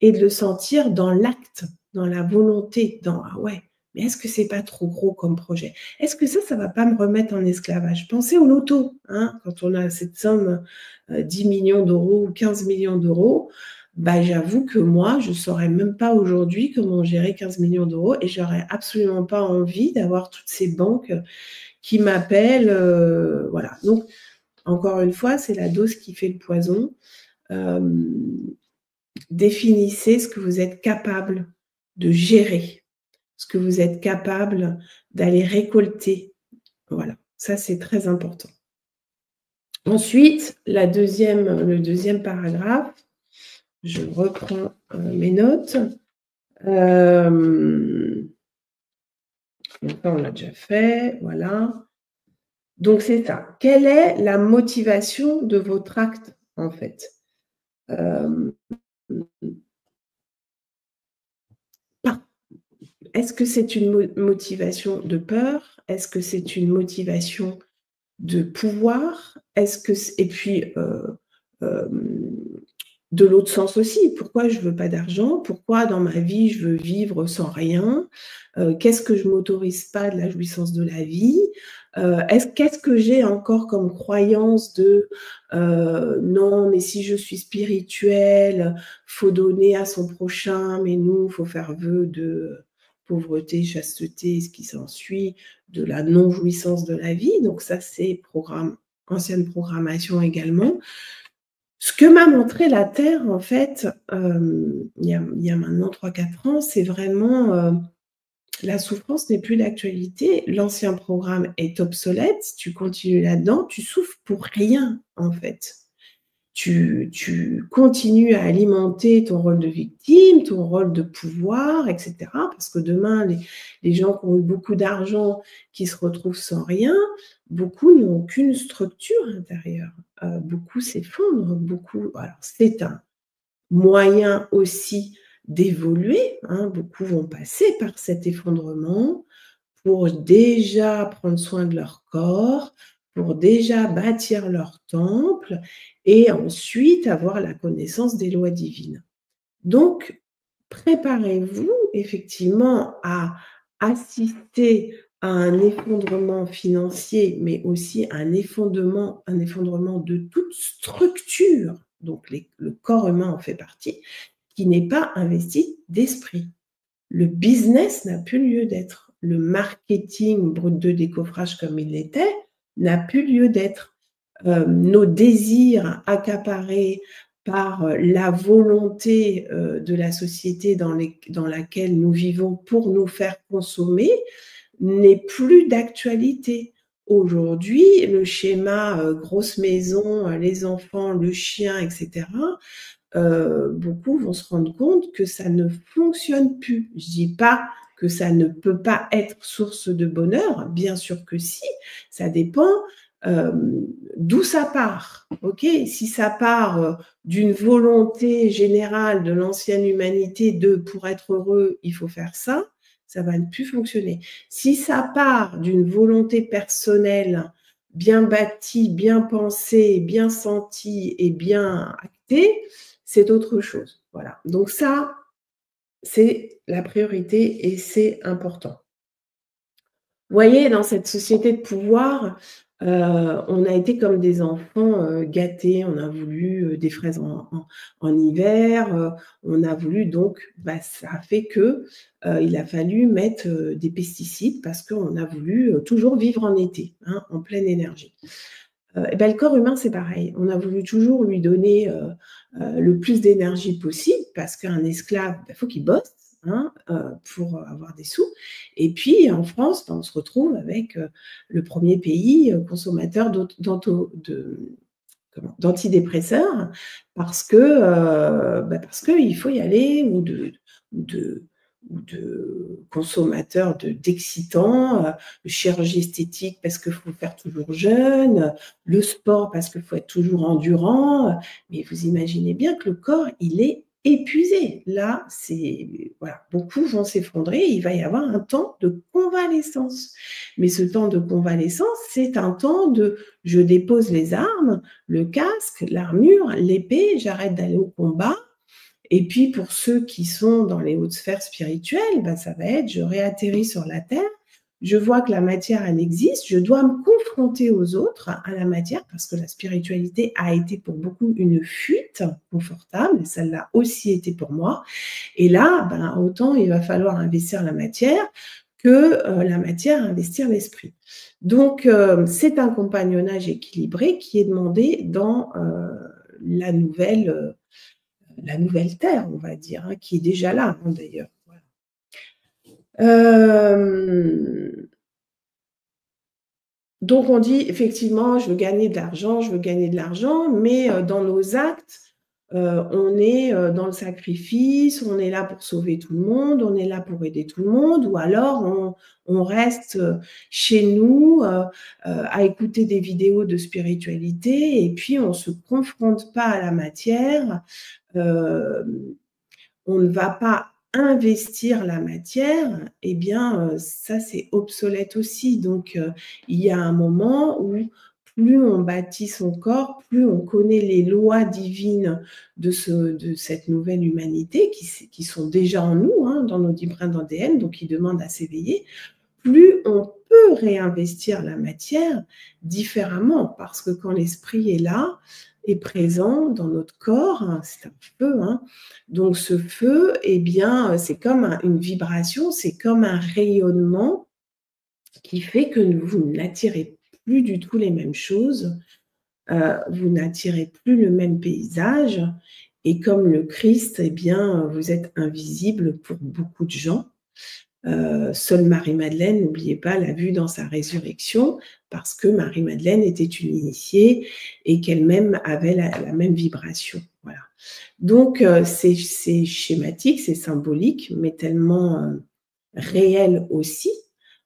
et de le sentir dans l'acte, dans la volonté, dans « ah ouais, mais est-ce que c'est pas trop gros comme projet? Est-ce que ça va pas me remettre en esclavage ?» Pensez au loto, hein, quand on a cette somme 10 millions d'euros ou 15 millions d'euros, bah, j'avoue que moi, je ne saurais même pas aujourd'hui comment gérer 15 millions d'euros et j'aurais absolument pas envie d'avoir toutes ces banques qui m'appellent. Voilà. Donc, encore une fois, c'est la dose qui fait le poison. Définissez ce que vous êtes capable de gérer, ce que vous êtes capable d'aller récolter. Voilà, ça c'est très important. Ensuite, le deuxième paragraphe, je reprends mes notes. Ça, on l'a déjà fait, voilà. Donc, c'est ça. Quelle est la motivation de votre acte, en fait? Est-ce que c'est une motivation de peur? Est-ce que c'est une motivation de pouvoir? Et puis, de l'autre sens aussi, pourquoi je ne veux pas d'argent? Pourquoi dans ma vie, je veux vivre sans rien? Qu'est-ce que je ne m'autorise pas de la jouissance de la vie? Qu'est-ce que j'ai encore comme croyance de non, mais si je suis spirituelle, faut donner à son prochain, mais nous, faut faire vœu de pauvreté, chasteté, ce qui s'ensuit, de la non-jouissance de la vie. Donc ça, c'est ancienne programmation également. Ce que m'a montré la Terre, en fait, il y a maintenant 3-4 ans, c'est vraiment la souffrance n'est plus d'actualité. L'ancien programme est obsolète. Si tu continues là-dedans, tu souffres pour rien, en fait. Tu continues à alimenter ton rôle de victime, ton rôle de pouvoir, etc. Parce que demain, les gens qui ont eu beaucoup d'argent, qui se retrouvent sans rien, beaucoup n'ont aucune structure intérieure. Beaucoup s'effondrent, beaucoup. Alors, c'est un moyen aussi d'évoluer. Hein. Beaucoup vont passer par cet effondrement pour déjà prendre soin de leur corps, pour déjà bâtir leur temple et ensuite avoir la connaissance des lois divines. Donc, préparez-vous effectivement à assister à un effondrement financier, mais aussi un effondrement de toute structure, donc le corps humain en fait partie, qui n'est pas investi d'esprit. Le business n'a plus lieu d'être. Le marketing brut de décoffrage comme il l'était n'a plus lieu d'être. Nos désirs accaparés par la volonté de la société dans laquelle nous vivons pour nous faire consommer n'est plus d'actualité. Aujourd'hui, le schéma grosse maison, les enfants, le chien, etc., beaucoup vont se rendre compte que ça ne fonctionne plus. Je dis pas que ça ne peut pas être source de bonheur, bien sûr que si, ça dépend d'où ça part. Ok, si ça part d'une volonté générale de l'ancienne humanité de pour être heureux, il faut faire ça, ça va ne plus fonctionner. Si ça part d'une volonté personnelle bien bâtie, bien pensée, bien sentie et bien actée, c'est autre chose. Voilà. Donc ça, c'est la priorité et c'est important. Vous voyez, dans cette société de pouvoir, on a été comme des enfants gâtés. On a voulu des fraises en hiver. On a voulu donc, ça a fait que il a fallu mettre des pesticides parce qu'on a voulu toujours vivre en été, hein, en pleine énergie. Le corps humain, c'est pareil. On a voulu toujours lui donner le plus d'énergie possible parce qu'un esclave, faut qu'il bosse, hein, pour avoir des sous. Et puis, en France, on se retrouve avec le premier pays consommateur d'antidépresseurs parce qu'il faut y aller ou de consommateurs d'excitants, chirurgie esthétique parce qu'il faut faire toujours jeune, le sport parce qu'il faut être toujours endurant. Mais vous imaginez bien que le corps, il est épuisé. Là, voilà, beaucoup vont s'effondrer. Il va y avoir un temps de convalescence. Mais ce temps de convalescence, c'est un temps de je dépose les armes, le casque, l'armure, l'épée, j'arrête d'aller au combat. Et puis, pour ceux qui sont dans les hautes sphères spirituelles, ça va être je réatterris sur la Terre, je vois que la matière, elle existe, je dois me confronter aux autres, à la matière, parce que la spiritualité a été pour beaucoup une fuite confortable, et ça l'a aussi été pour moi. Et là, autant il va falloir investir la matière que la matière investir l'esprit. Donc, c'est un compagnonnage équilibré qui est demandé dans la nouvelle Terre, on va dire, hein, qui est déjà là, hein, d'ailleurs. Voilà. Donc, on dit, effectivement, je veux gagner de l'argent, mais dans nos actes, on est dans le sacrifice, on est là pour sauver tout le monde, on est là pour aider tout le monde, ou alors on reste chez nous à écouter des vidéos de spiritualité et puis on ne se confronte pas à la matière, on ne va pas investir la matière, eh bien, ça, c'est obsolète aussi. Donc, il y a un moment où plus on bâtit son corps, plus on connaît les lois divines de cette nouvelle humanité qui sont déjà en nous, hein, dans nos 10 brins d'ADN, donc qui demandent à s'éveiller, plus on peut réinvestir la matière différemment, parce que quand l'esprit est là, est présent dans notre corps, hein, c'est un feu, hein. Donc ce feu, eh bien, c'est comme une vibration, c'est comme un rayonnement qui fait que vous n'attirez plus du tout les mêmes choses, vous n'attirez plus le même paysage, et comme le Christ, eh bien, vous êtes invisible pour beaucoup de gens. Seule Marie-Madeleine, n'oubliez pas, l'a vu dans sa résurrection, parce que Marie-Madeleine était une initiée et qu'elle-même avait la même vibration. Voilà. Donc, c'est schématique, c'est symbolique, mais tellement réel aussi.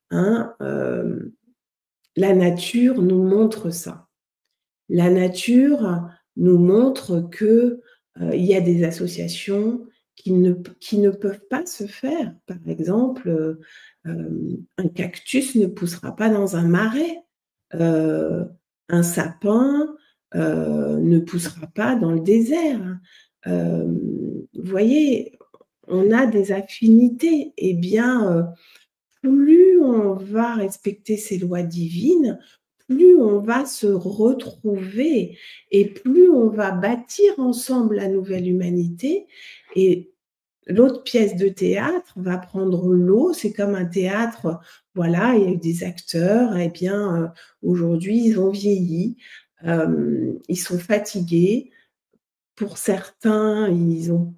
Hein, la nature nous montre ça. La nature nous montre que il y a des associations qui ne peuvent pas se faire. Par exemple, un cactus ne poussera pas dans un marais. Un sapin ne poussera pas dans le désert. Vous voyez, on a des affinités. Eh bien, plus on va respecter ces lois divines, plus on va se retrouver et plus on va bâtir ensemble la nouvelle humanité. Et l'autre pièce de théâtre va prendre l'eau. C'est comme un théâtre, voilà, il y a eu des acteurs, eh bien, aujourd'hui, ils ont vieilli, ils sont fatigués. Pour certains, ils ont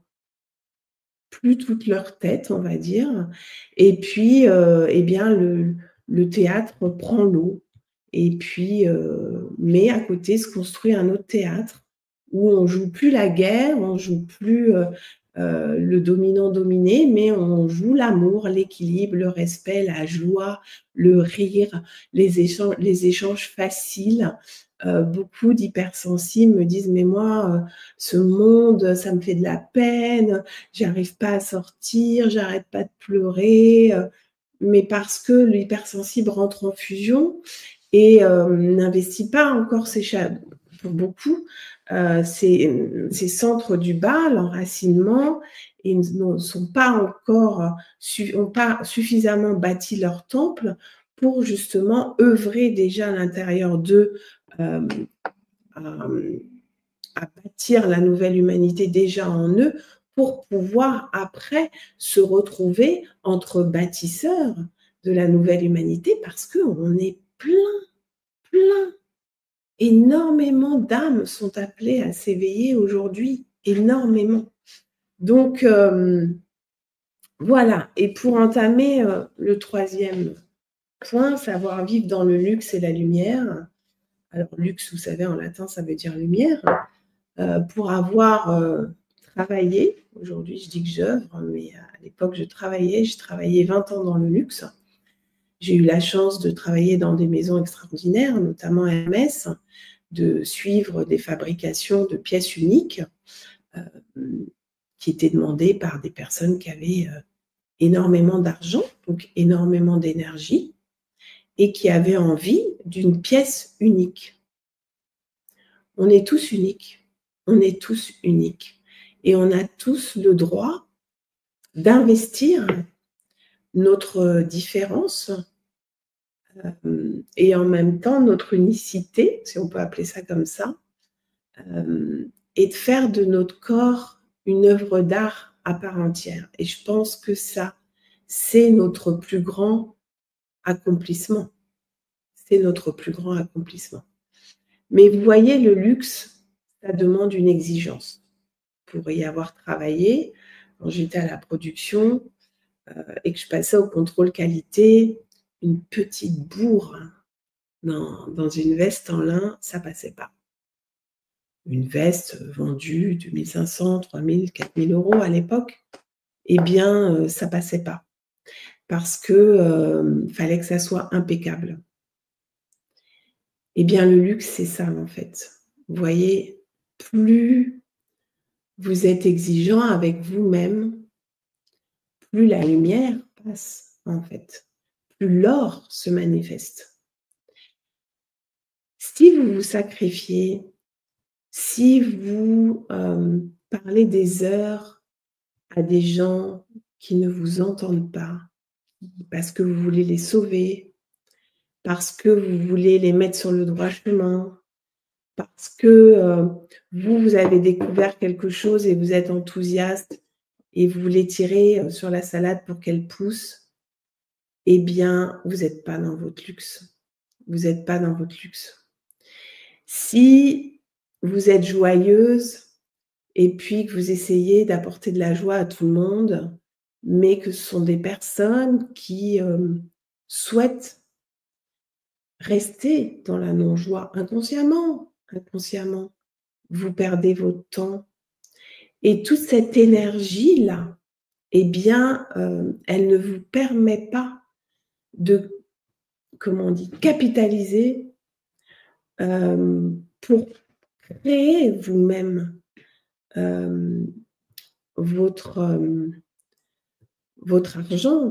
plus toute leur tête, on va dire. Et puis, eh bien, le théâtre prend l'eau. Et puis, mais à côté se construit un autre théâtre où on joue plus la guerre, on joue plus le dominant-dominé, mais on joue l'amour, l'équilibre, le respect, la joie, le rire, les échanges faciles. Beaucoup d'hypersensibles me disent, mais moi, ce monde, ça me fait de la peine, j'arrive pas à sortir, j'arrête pas de pleurer, mais parce que l'hypersensible rentre en fusion et n'investit pas encore pour beaucoup, ces centres du bas, l'enracinement, et ne sont pas encore, ont pas suffisamment bâti leur temple pour justement œuvrer déjà à l'intérieur d'eux à bâtir la nouvelle humanité déjà en eux pour pouvoir après se retrouver entre bâtisseurs de la nouvelle humanité parce qu'on est plein. Énormément d'âmes sont appelées à s'éveiller aujourd'hui, énormément. Donc, voilà. Et pour entamer le troisième point, savoir vivre dans le luxe et la lumière. Alors, luxe, vous savez, en latin, ça veut dire lumière. Pour avoir travaillé, aujourd'hui je dis que j'œuvre, mais à l'époque je travaillais 20 ans dans le luxe. J'ai eu la chance de travailler dans des maisons extraordinaires, notamment Hermès, de suivre des fabrications de pièces uniques qui étaient demandées par des personnes qui avaient énormément d'argent, donc énormément d'énergie, et qui avaient envie d'une pièce unique. On est tous uniques. On est tous uniques. Et on a tous le droit d'investir notre différence et en même temps notre unicité, si on peut appeler ça comme ça, et de faire de notre corps une œuvre d'art à part entière. Et je pense que ça, c'est notre plus grand accomplissement. C'est notre plus grand accomplissement. Mais vous voyez, le luxe, ça demande une exigence. Pour y avoir travaillé, quand j'étais à la production et que je passais au contrôle qualité, une petite bourre dans une veste en lin, ça passait pas. Une veste vendue 2500, 3000, 4000 € à l'époque, eh bien, ça passait pas. Parce que fallait que ça soit impeccable. Eh bien, le luxe, c'est ça, en fait. Vous voyez, plus vous êtes exigeant avec vous-même, plus la lumière passe, en fait. Plus l'or se manifeste. Si vous vous sacrifiez, si vous parlez des heures à des gens qui ne vous entendent pas, parce que vous voulez les sauver, parce que vous voulez les mettre sur le droit chemin, parce que vous avez découvert quelque chose et vous êtes enthousiaste et vous voulez tirer sur la salade pour qu'elle pousse, eh bien, vous n'êtes pas dans votre luxe. Vous n'êtes pas dans votre luxe. Si vous êtes joyeuse et puis que vous essayez d'apporter de la joie à tout le monde, mais que ce sont des personnes qui souhaitent rester dans la non-joie inconsciemment. Inconsciemment, vous perdez votre temps. Et toute cette énergie-là, eh bien, elle ne vous permet pas de, comment on dit, capitaliser pour créer vous-même votre argent,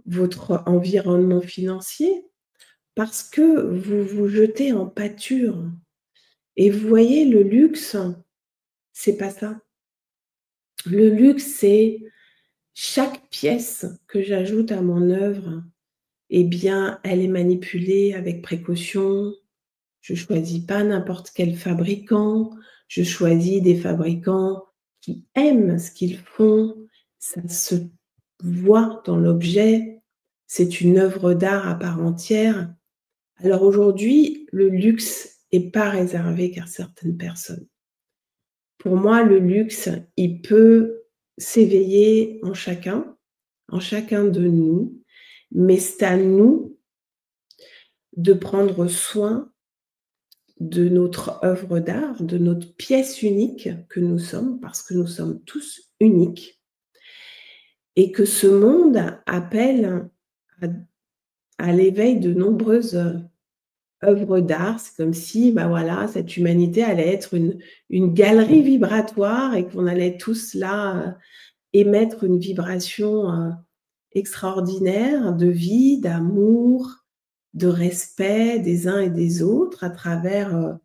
votre environnement financier, parce que vous vous jetez en pâture. Et vous voyez, le luxe, c'est pas ça. Le luxe, c'est chaque pièce que j'ajoute à mon œuvre, eh bien, elle est manipulée avec précaution. Je ne choisis pas n'importe quel fabricant. Je choisis des fabricants qui aiment ce qu'ils font. Ça se voit dans l'objet. C'est une œuvre d'art à part entière. Alors aujourd'hui, le luxe n'est pas réservé qu'à certaines personnes. Pour moi, le luxe, il peut s'éveiller en chacun de nous, mais c'est à nous de prendre soin de notre œuvre d'art, de notre pièce unique que nous sommes, parce que nous sommes tous uniques, et que ce monde appelle à l'éveil de nombreuses œuvres d'art. C'est comme si, voilà, cette humanité allait être une galerie vibratoire et qu'on allait tous là émettre une vibration extraordinaire de vie, d'amour, de respect des uns et des autres à travers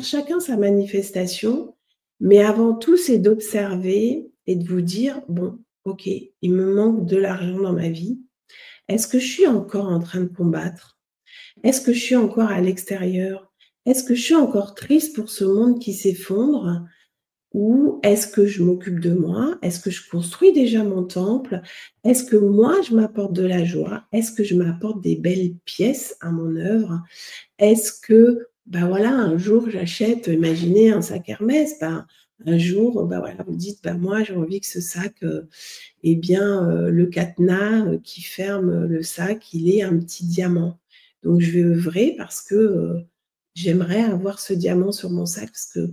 chacun sa manifestation. Mais avant tout, c'est d'observer et de vous dire, bon, ok, il me manque de l'argent dans ma vie. Est-ce que je suis encore en train de combattre? Est-ce que je suis encore à l'extérieur? Est-ce que je suis encore triste pour ce monde qui s'effondre? Ou est-ce que je m'occupe de moi? Est-ce que je construis déjà mon temple? Est-ce que moi, je m'apporte de la joie? Est-ce que je m'apporte des belles pièces à mon œuvre? Est-ce que, voilà, un jour, j'achète, imaginez un sac Hermès, un jour, voilà, vous dites, moi, j'ai envie que ce sac, eh bien, le cadenas qui ferme le sac, il est un petit diamant. Donc, je vais œuvrer parce que j'aimerais avoir ce diamant sur mon sac parce que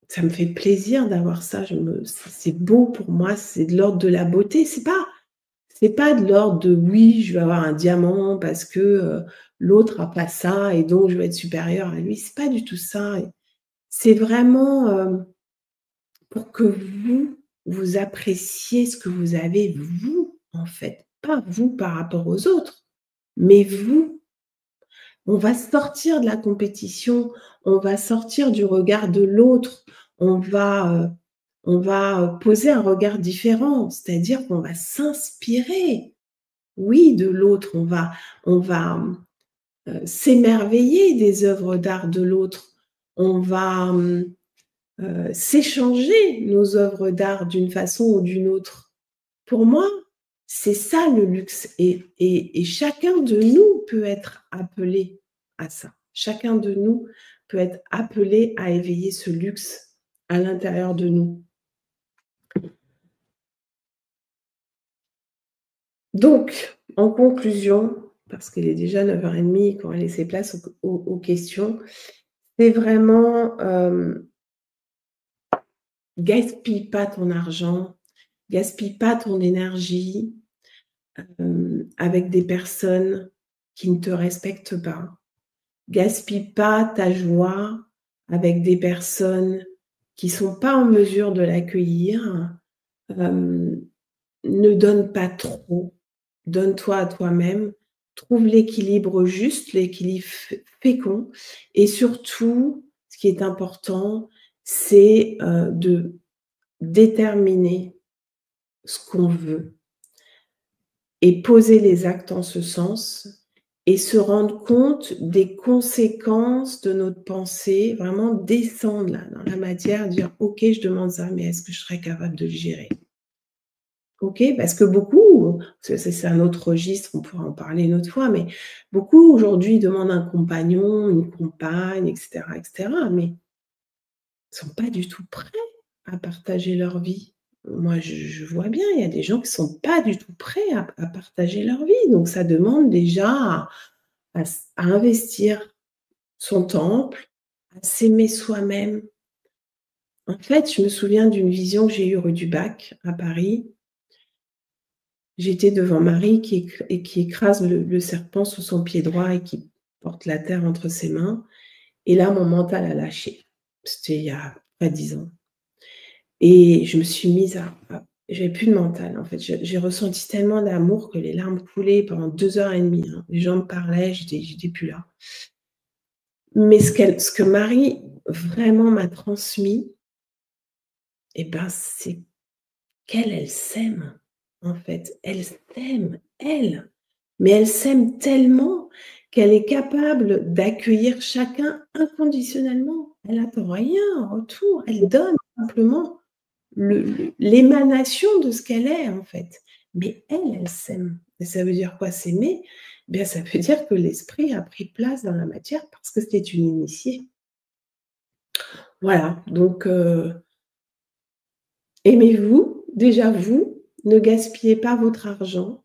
ça me fait plaisir d'avoir ça. C'est beau pour moi, c'est de l'ordre de la beauté. C'est pas de l'ordre de oui, je vais avoir un diamant parce que l'autre a pas ça et donc je vais être supérieure à lui. C'est pas du tout ça. C'est vraiment pour que vous appréciez ce que vous avez, vous, en fait. Pas vous par rapport aux autres, mais vous. On va sortir de la compétition, on va sortir du regard de l'autre, on va poser un regard différent, c'est-à-dire qu'on va s'inspirer, oui, de l'autre, on va s'émerveiller des œuvres d'art de l'autre, on va s'échanger nos œuvres d'art d'une façon ou d'une autre. Pour moi, c'est ça le luxe et chacun de nous peut être appelé à ça. Chacun de nous peut être appelé à éveiller ce luxe à l'intérieur de nous. Donc, en conclusion, parce qu'il est déjà 9h30 qu'on va laisser place aux questions, c'est vraiment gaspille pas ton argent, gaspille pas ton énergie avec des personnes qui ne te respectent pas. Gaspille pas ta joie avec des personnes qui ne sont pas en mesure de l'accueillir. Ne donne pas trop. Donne-toi à toi-même. Trouve l'équilibre juste, l'équilibre fécond. Et surtout, ce qui est important, c'est de déterminer ce qu'on veut et poser les actes en ce sens et se rendre compte des conséquences de notre pensée, vraiment descendre là, dans la matière, dire « Ok, je demande ça, mais est-ce que je serais capable de le gérer ?» Ok, parce que beaucoup, c'est un autre registre, on pourra en parler une autre fois, mais beaucoup aujourd'hui demandent un compagnon, une compagne, etc., mais ils ne sont pas du tout prêts à partager leur vie. Moi, je vois bien, il y a des gens qui ne sont pas du tout prêts à partager leur vie. Donc, ça demande déjà à investir son temple, à s'aimer soi-même. En fait, je me souviens d'une vision que j'ai eue rue du Bac, à Paris. J'étais devant Marie qui écrase le serpent sous son pied droit et qui porte la terre entre ses mains. Et là, mon mental a lâché. C'était il y a près de 10 ans. Et je me suis mise j'avais plus de mental, en fait. J'ai ressenti tellement d'amour que les larmes coulaient pendant 2 heures et demie, hein. Les gens me parlaient, j'étais plus là. Mais ce que Marie vraiment m'a transmis, eh ben, c'est qu'elle, elle s'aime, en fait. Elle s'aime, elle. Mais elle s'aime tellement qu'elle est capable d'accueillir chacun inconditionnellement. Elle n'attend rien en retour. Elle donne simplement l'émanation de ce qu'elle est, en fait. Mais elle s'aime. Et ça veut dire quoi, s'aimer? Bien, ça veut dire que l'esprit a pris place dans la matière parce que c'était une initiée. Voilà, donc aimez-vous, déjà vous, ne gaspillez pas votre argent.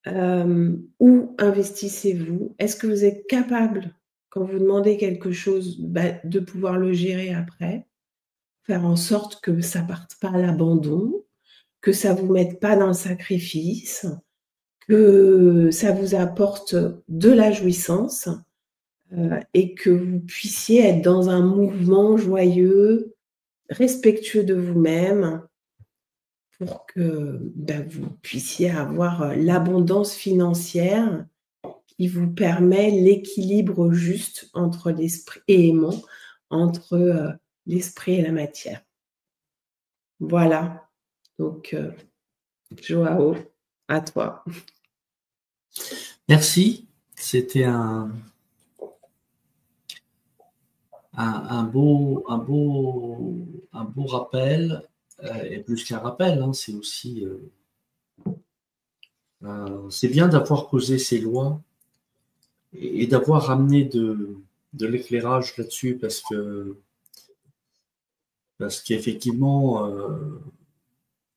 Où investissez-vous? Est-ce que vous êtes capable, quand vous demandez quelque chose, de pouvoir le gérer après? Faire en sorte que ça parte pas à l'abandon, que ça vous mette pas dans le sacrifice, que ça vous apporte de la jouissance, et que vous puissiez être dans un mouvement joyeux, respectueux de vous-même, pour que, vous puissiez avoir, l'abondance financière qui vous permet l'équilibre juste entre l'esprit et aimant, entre, l'esprit et la matière. Voilà, donc Joao, à toi. Merci. C'était un beau rappel, et plus qu'un rappel, hein, c'est aussi c'est bien d'avoir posé ces lois et d'avoir ramené de l'éclairage là-dessus parce qu'effectivement,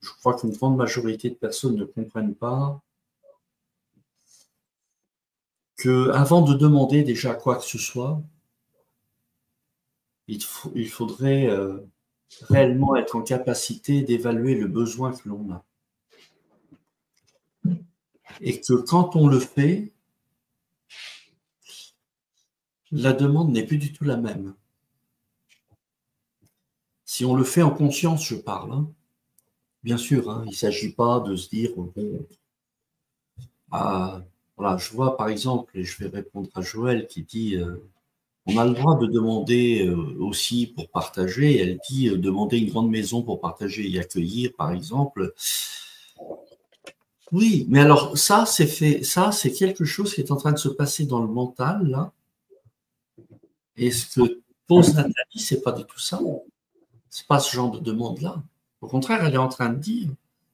je crois qu'une grande majorité de personnes ne comprennent pas que avant de demander déjà quoi que ce soit, il faudrait réellement être en capacité d'évaluer le besoin que l'on a. Et que quand on le fait, la demande n'est plus du tout la même. Si on le fait en conscience, je parle, hein. Bien sûr, hein, il ne s'agit pas de se dire, bon, voilà, je vois par exemple, et je vais répondre à Joël qui dit, on a le droit de demander aussi pour partager. Elle dit demander une grande maison pour partager et accueillir, par exemple. Oui, mais alors ça, c'est quelque chose qui est en train de se passer dans le mental, là. Et ce que pose Nathalie, c'est pas du tout ça. C'est pas ce genre de demande-là. Au contraire, elle est en train de dire,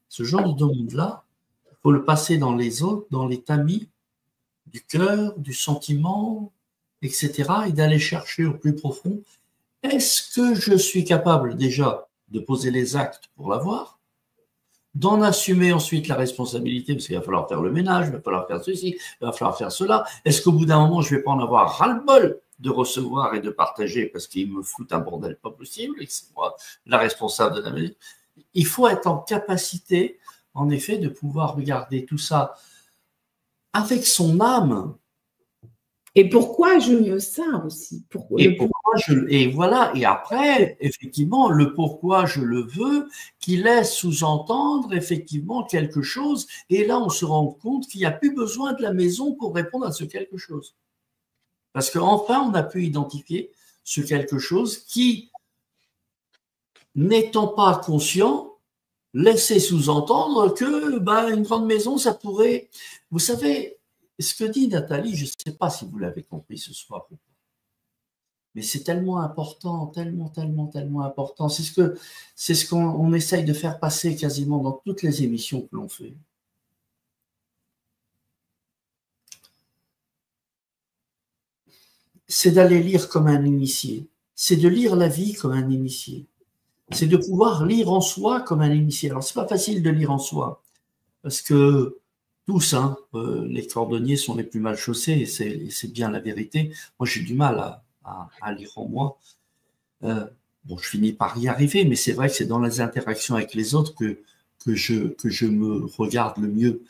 ce genre de demande-là, il faut le passer dans les autres, dans les tamis du cœur, du sentiment, etc., et d'aller chercher au plus profond. Est-ce que je suis capable déjà de poser les actes pour l'avoir, d'en assumer ensuite la responsabilité, parce qu'il va falloir faire le ménage, il va falloir faire ceci, il va falloir faire cela. Est-ce qu'au bout d'un moment, je ne vais pas en avoir ras-le-bol de recevoir et de partager parce qu'il me fout un bordel pas possible et que c'est moi la responsable de la maison? Il faut être en capacité, en effet, de pouvoir regarder tout ça avec son âme. Et pourquoi je veux ça aussi? Et voilà, et après, effectivement, le pourquoi je le veux, qui laisse sous-entendre effectivement quelque chose, et là on se rend compte qu'il n'y a plus besoin de la maison pour répondre à ce quelque chose. Parce qu'enfin, on a pu identifier ce quelque chose qui, n'étant pas conscient, laissait sous-entendre que une grande maison, ça pourrait... Vous savez, ce que dit Nathalie, je ne sais pas si vous l'avez compris ce soir, mais c'est tellement important, tellement important. C'est ce qu'on essaye de faire passer quasiment dans toutes les émissions que l'on fait. C'est d'aller lire comme un initié. C'est de lire la vie comme un initié. c'est de pouvoir lire en soi comme un initié. Alors, c'est pas facile de lire en soi, parce que tous, hein, les cordonniers sont les plus mal chaussés, et c'est bien la vérité. Moi, j'ai du mal à lire en moi. Bon, je finis par y arriver, mais c'est vrai que c'est dans les interactions avec les autres que je me regarde le mieux.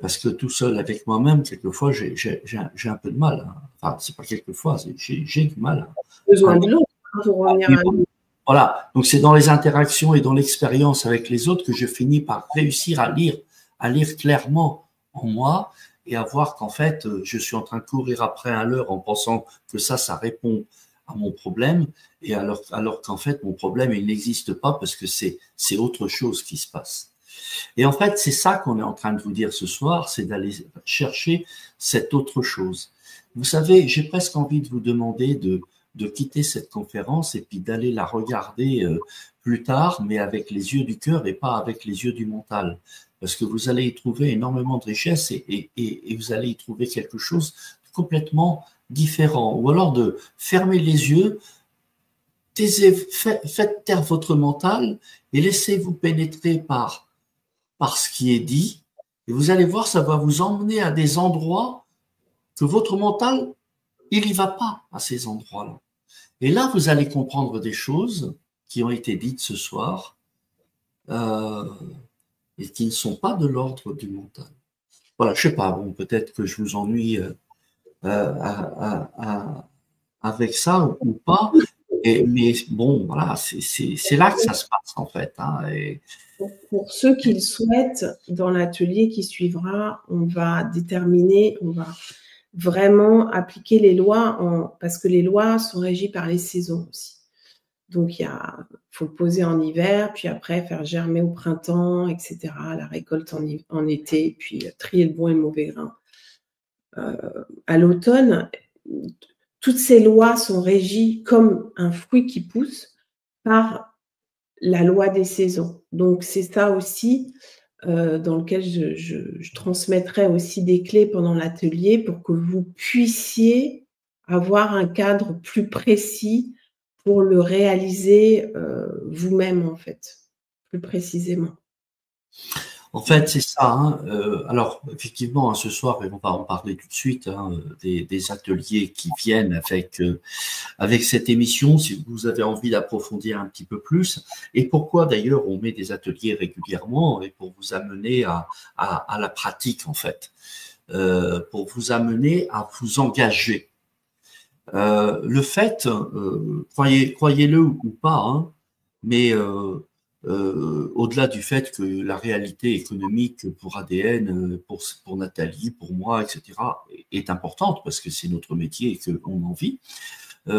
Parce que tout seul avec moi-même, quelquefois, j'ai un peu de mal. Hein. Enfin, c'est pas quelquefois, j'ai du mal. Besoin de l'autre pour revenir à lui. Voilà, donc c'est dans les interactions et dans l'expérience avec les autres que je finis par réussir à lire clairement en moi et à voir qu'en fait, je suis en train de courir après un leurre en pensant que ça répond à mon problème, et alors qu'en fait, mon problème, il n'existe pas parce que c'est autre chose qui se passe. Et en fait, c'est ça qu'on est en train de vous dire ce soir, c'est d'aller chercher cette autre chose. Vous savez, j'ai presque envie de vous demander de quitter cette conférence et puis d'aller la regarder plus tard, mais avec les yeux du cœur et pas avec les yeux du mental. Parce que vous allez y trouver énormément de richesse et vous allez y trouver quelque chose de complètement différent. Ou alors de fermer les yeux, faites taire votre mental et laissez-vous pénétrer par ce qui est dit, et vous allez voir, ça va vous emmener à des endroits que votre mental, il n'y va pas à ces endroits-là. Et là, vous allez comprendre des choses qui ont été dites ce soir et qui ne sont pas de l'ordre du mental. Voilà, je sais pas, bon, peut-être que je vous ennuie avec ça ou pas, mais bon, voilà, c'est là que ça se passe en fait. Hein, et, pour ceux qui le souhaitent, dans l'atelier qui suivra, on va déterminer, on va vraiment appliquer les lois, parce que les lois sont régies par les saisons aussi. Donc, il faut le poser en hiver, puis après faire germer au printemps, etc., la récolte en été, puis trier le bon et le mauvais grain. À l'automne, toutes ces lois sont régies comme un fruit qui pousse par la loi des saisons. Donc, c'est ça aussi dans lequel je transmettrai aussi des clés pendant l'atelier pour que vous puissiez avoir un cadre plus précis pour le réaliser vous-même, en fait, plus précisément. En fait, c'est ça. Hein. Alors, effectivement, hein, ce soir, et on va en parler tout de suite, hein, des ateliers qui viennent avec cette émission, si vous avez envie d'approfondir un petit peu plus. Et pourquoi, d'ailleurs, on met des ateliers régulièrement, et pour vous amener à la pratique, en fait, pour vous amener à vous engager. Le fait, croyez-le ou pas, hein, mais au-delà du fait que la réalité économique pour ADN, pour Nathalie, pour moi, etc., est importante parce que c'est notre métier et qu'on en vit,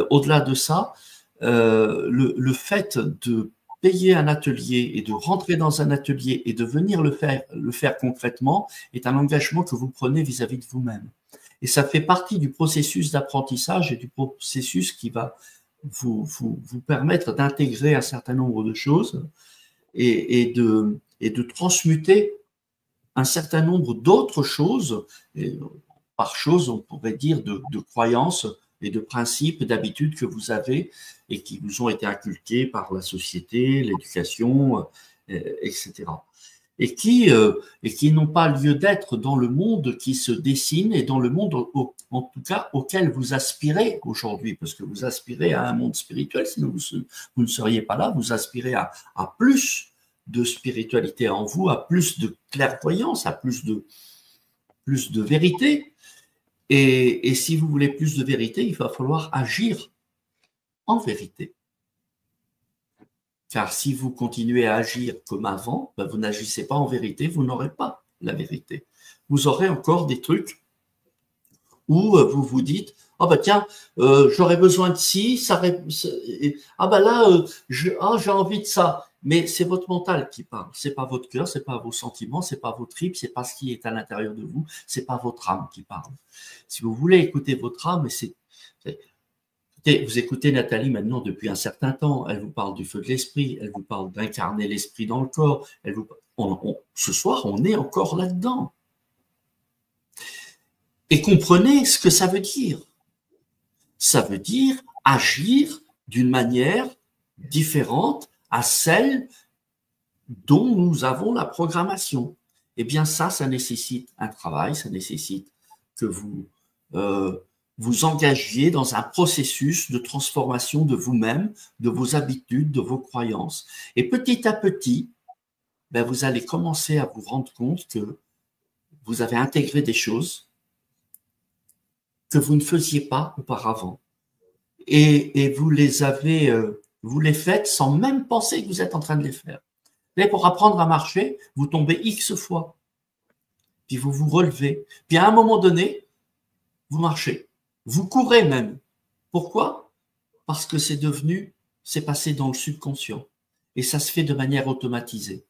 au-delà de ça, le fait de payer un atelier et de rentrer dans un atelier et de venir le faire concrètement est un engagement que vous prenez vis-à-vis de vous-même. Et ça fait partie du processus d'apprentissage et du processus qui va vous permettre d'intégrer un certain nombre de choses et de transmuter un certain nombre d'autres choses. Et par choses, on pourrait dire de croyances et de principes, d'habitudes que vous avez et qui vous ont été inculqués par la société, l'éducation, etc. Et qui n'ont pas lieu d'être dans le monde qui se dessine et dans le monde, en tout cas, auquel vous aspirez aujourd'hui, parce que vous aspirez à un monde spirituel, sinon vous ne seriez pas là, vous aspirez à plus de spiritualité en vous, à plus de clairvoyance, à plus de vérité. Et si vous voulez plus de vérité, il va falloir agir en vérité. Car si vous continuez à agir comme avant, ben vous n'agissez pas en vérité, vous n'aurez pas la vérité. Vous aurez encore des trucs où vous vous dites « Ah ben tiens, j'aurais besoin de ci, ah ben là, j'ai envie de ça ». Mais c'est votre mental qui parle, c'est pas votre cœur, c'est pas vos sentiments, c'est pas vos tripes, c'est pas ce qui est à l'intérieur de vous, c'est pas votre âme qui parle. Si vous voulez écouter votre âme, vous écoutez Nathalie maintenant depuis un certain temps, elle vous parle du feu de l'esprit, elle vous parle d'incarner l'esprit dans le corps, ce soir on est encore là-dedans. Et comprenez ce que ça veut dire. Ça veut dire agir d'une manière différente à celle dont nous avons la programmation. Eh bien, ça nécessite un travail, ça nécessite que vous vous engagiez dans un processus de transformation de vous-même, de vos habitudes, de vos croyances. Et petit à petit, ben, vous allez commencer à vous rendre compte que vous avez intégré des choses que vous ne faisiez pas auparavant. Et vous les faites sans même penser que vous êtes en train de les faire. Mais pour apprendre à marcher, vous tombez X fois. Puis vous vous relevez. Puis à un moment donné, vous marchez. Vous courez même. Pourquoi? Parce que c'est passé dans le subconscient. Et ça se fait de manière automatisée.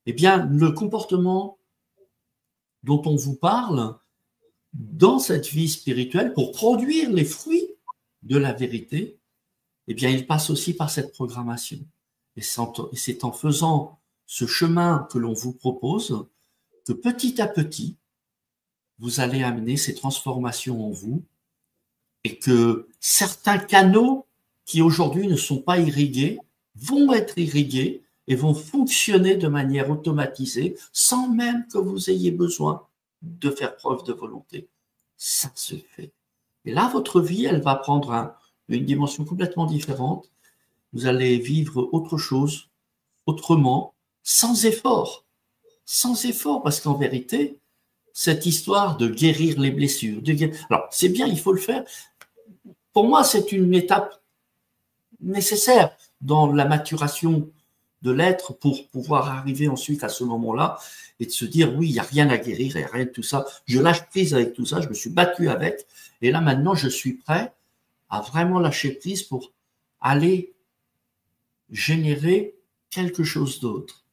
Eh bien, le comportement dont on vous parle dans cette vie spirituelle, pour produire les fruits de la vérité, eh bien, il passe aussi par cette programmation. Et c'est en faisant ce chemin que l'on vous propose que petit à petit, vous allez amener ces transformations en vous et que certains canaux qui aujourd'hui ne sont pas irrigués vont être irrigués et vont fonctionner de manière automatisée sans même que vous ayez besoin de faire preuve de volonté. Ça se fait. Et là, votre vie, elle va prendre une dimension complètement différente. Vous allez vivre autre chose, autrement, sans effort. Sans effort, parce qu'en vérité, cette histoire de guérir les blessures, alors c'est bien, il faut le faire. Pour moi, c'est une étape nécessaire dans la maturation de l'être pour pouvoir arriver ensuite à ce moment-là et de se dire, oui, il n'y a rien à guérir, il n'y a rien de tout ça. Je lâche prise avec tout ça, je me suis battu avec, et là maintenant, je suis prêt à vraiment lâcher prise pour aller générer quelque chose d'autre.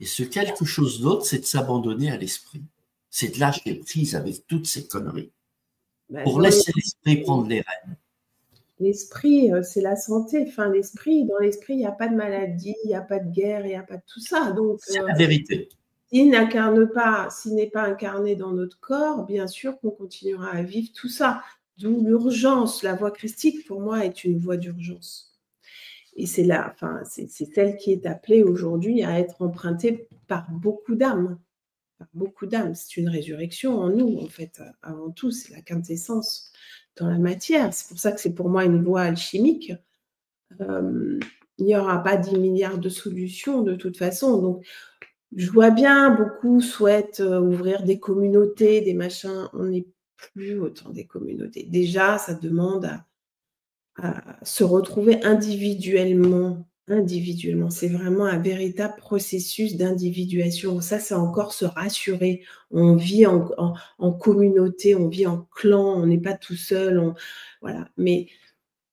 Et ce quelque chose d'autre, c'est de s'abandonner à l'esprit. C'est de lâcher prise avec toutes ces conneries. Pour laisser l'esprit prendre les rênes. L'esprit, c'est la santé. Enfin, dans l'esprit, il n'y a pas de maladie, il n'y a pas de guerre, il n'y a pas de tout ça. Donc, c'est la vérité. S'il n'est pas incarné dans notre corps, bien sûr qu'on continuera à vivre tout ça. D'où l'urgence. La voie christique, pour moi, est une voie d'urgence. Et c'est celle qui est appelée aujourd'hui à être empruntée par beaucoup d'âmes. C'est une résurrection en nous, en fait, avant tout. C'est la quintessence dans la matière. C'est pour ça que c'est pour moi une voie alchimique. Il n'y aura pas 10 milliards de solutions de toute façon. Donc, je vois bien, beaucoup souhaitent ouvrir des communautés, des machins. On n'est plus autant des communautés. Déjà, ça demande à se retrouver individuellement. C'est vraiment un véritable processus d'individuation. Ça, c'est encore se rassurer. On vit en communauté, on vit en clan, on n'est pas tout seul. Voilà. Mais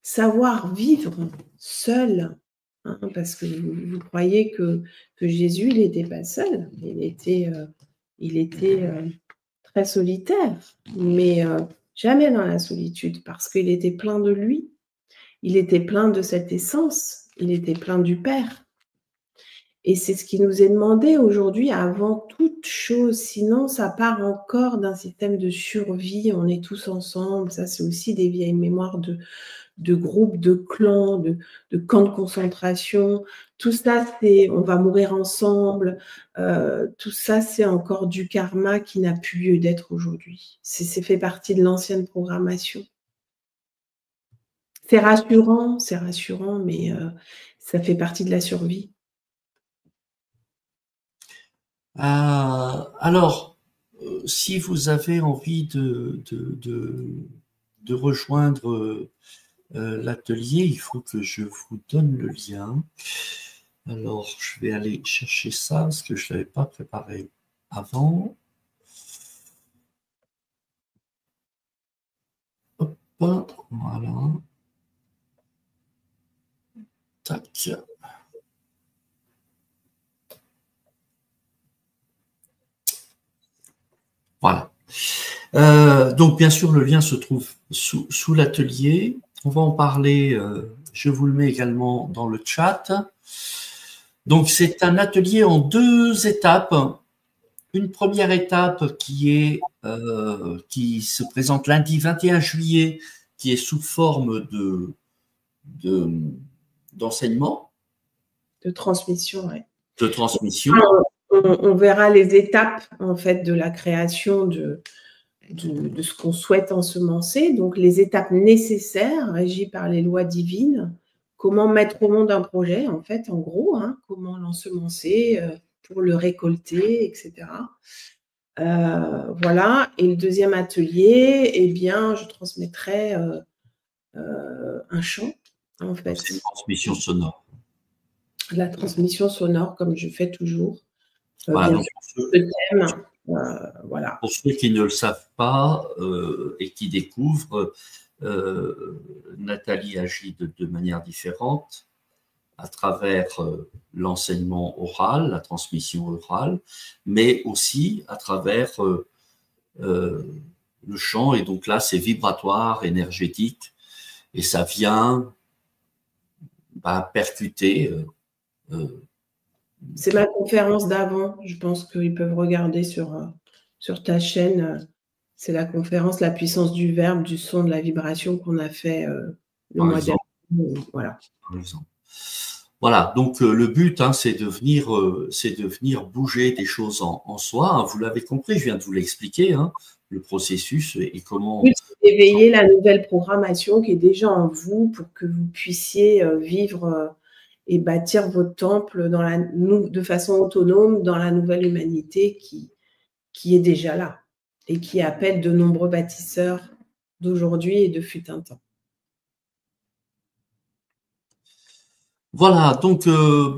savoir vivre seul, hein, parce que vous croyez que Jésus, il n'était pas seul. Il était très solitaire, mais jamais dans la solitude, parce qu'il était plein de lui. Il était plein de cette essence, il était plein du Père. Et c'est ce qui nous est demandé aujourd'hui avant toute chose. Sinon, ça part encore d'un système de survie. On est tous ensemble. Ça, c'est aussi des vieilles mémoires de groupes, de clans, de camps de concentration. Tout ça, c'est on va mourir ensemble. Tout ça, c'est encore du karma qui n'a plus lieu d'être aujourd'hui. C'est fait partie de l'ancienne programmation. C'est rassurant, mais ça fait partie de la survie. Alors, si vous avez envie de rejoindre l'atelier, il faut que je vous donne le lien. Alors, je vais aller chercher ça parce que je ne l'avais pas préparé avant. Hop, voilà. Tac. Voilà. Donc, bien sûr, le lien se trouve sous l'atelier. On va en parler, je vous le mets également dans le chat. Donc, c'est un atelier en 2 étapes. Une première étape qui se présente lundi 21 juillet, qui est sous forme d'enseignement. de transmission, ouais. De transmission. On verra les étapes, en fait, de la création de ce qu'on souhaite ensemencer, donc les étapes nécessaires régies par les lois divines, comment mettre au monde un projet, en fait, en gros, hein, comment l'ensemencer pour le récolter, etc. Voilà. Et le deuxième atelier, eh bien, je transmettrai un chant, en fait. C'est une transmission sonore. La transmission sonore, comme je fais toujours. Voilà, bien donc sûr, le thème, voilà. Pour ceux qui ne le savent pas et qui découvrent, Nathalie agit de manière différente à travers l'enseignement oral, la transmission orale, mais aussi à travers le chant. Et donc là, c'est vibratoire, énergétique, et ça vient percuter. C'est ma conférence d'avant. Je pense qu'ils peuvent regarder sur ta chaîne. C'est la conférence La puissance du verbe, du son, de la vibration qu'on a fait le mois dernier. Voilà. Par exemple. Voilà, donc le but, hein, c'est de venir bouger des choses en soi. Hein. Vous l'avez compris, je viens de vous l'expliquer, hein, le processus et comment… Éveiller la nouvelle programmation qui est déjà en vous pour que vous puissiez vivre et bâtir votre temple de façon autonome dans la nouvelle humanité qui est déjà là et qui appelle de nombreux bâtisseurs d'aujourd'hui et de fut un temps. Voilà, donc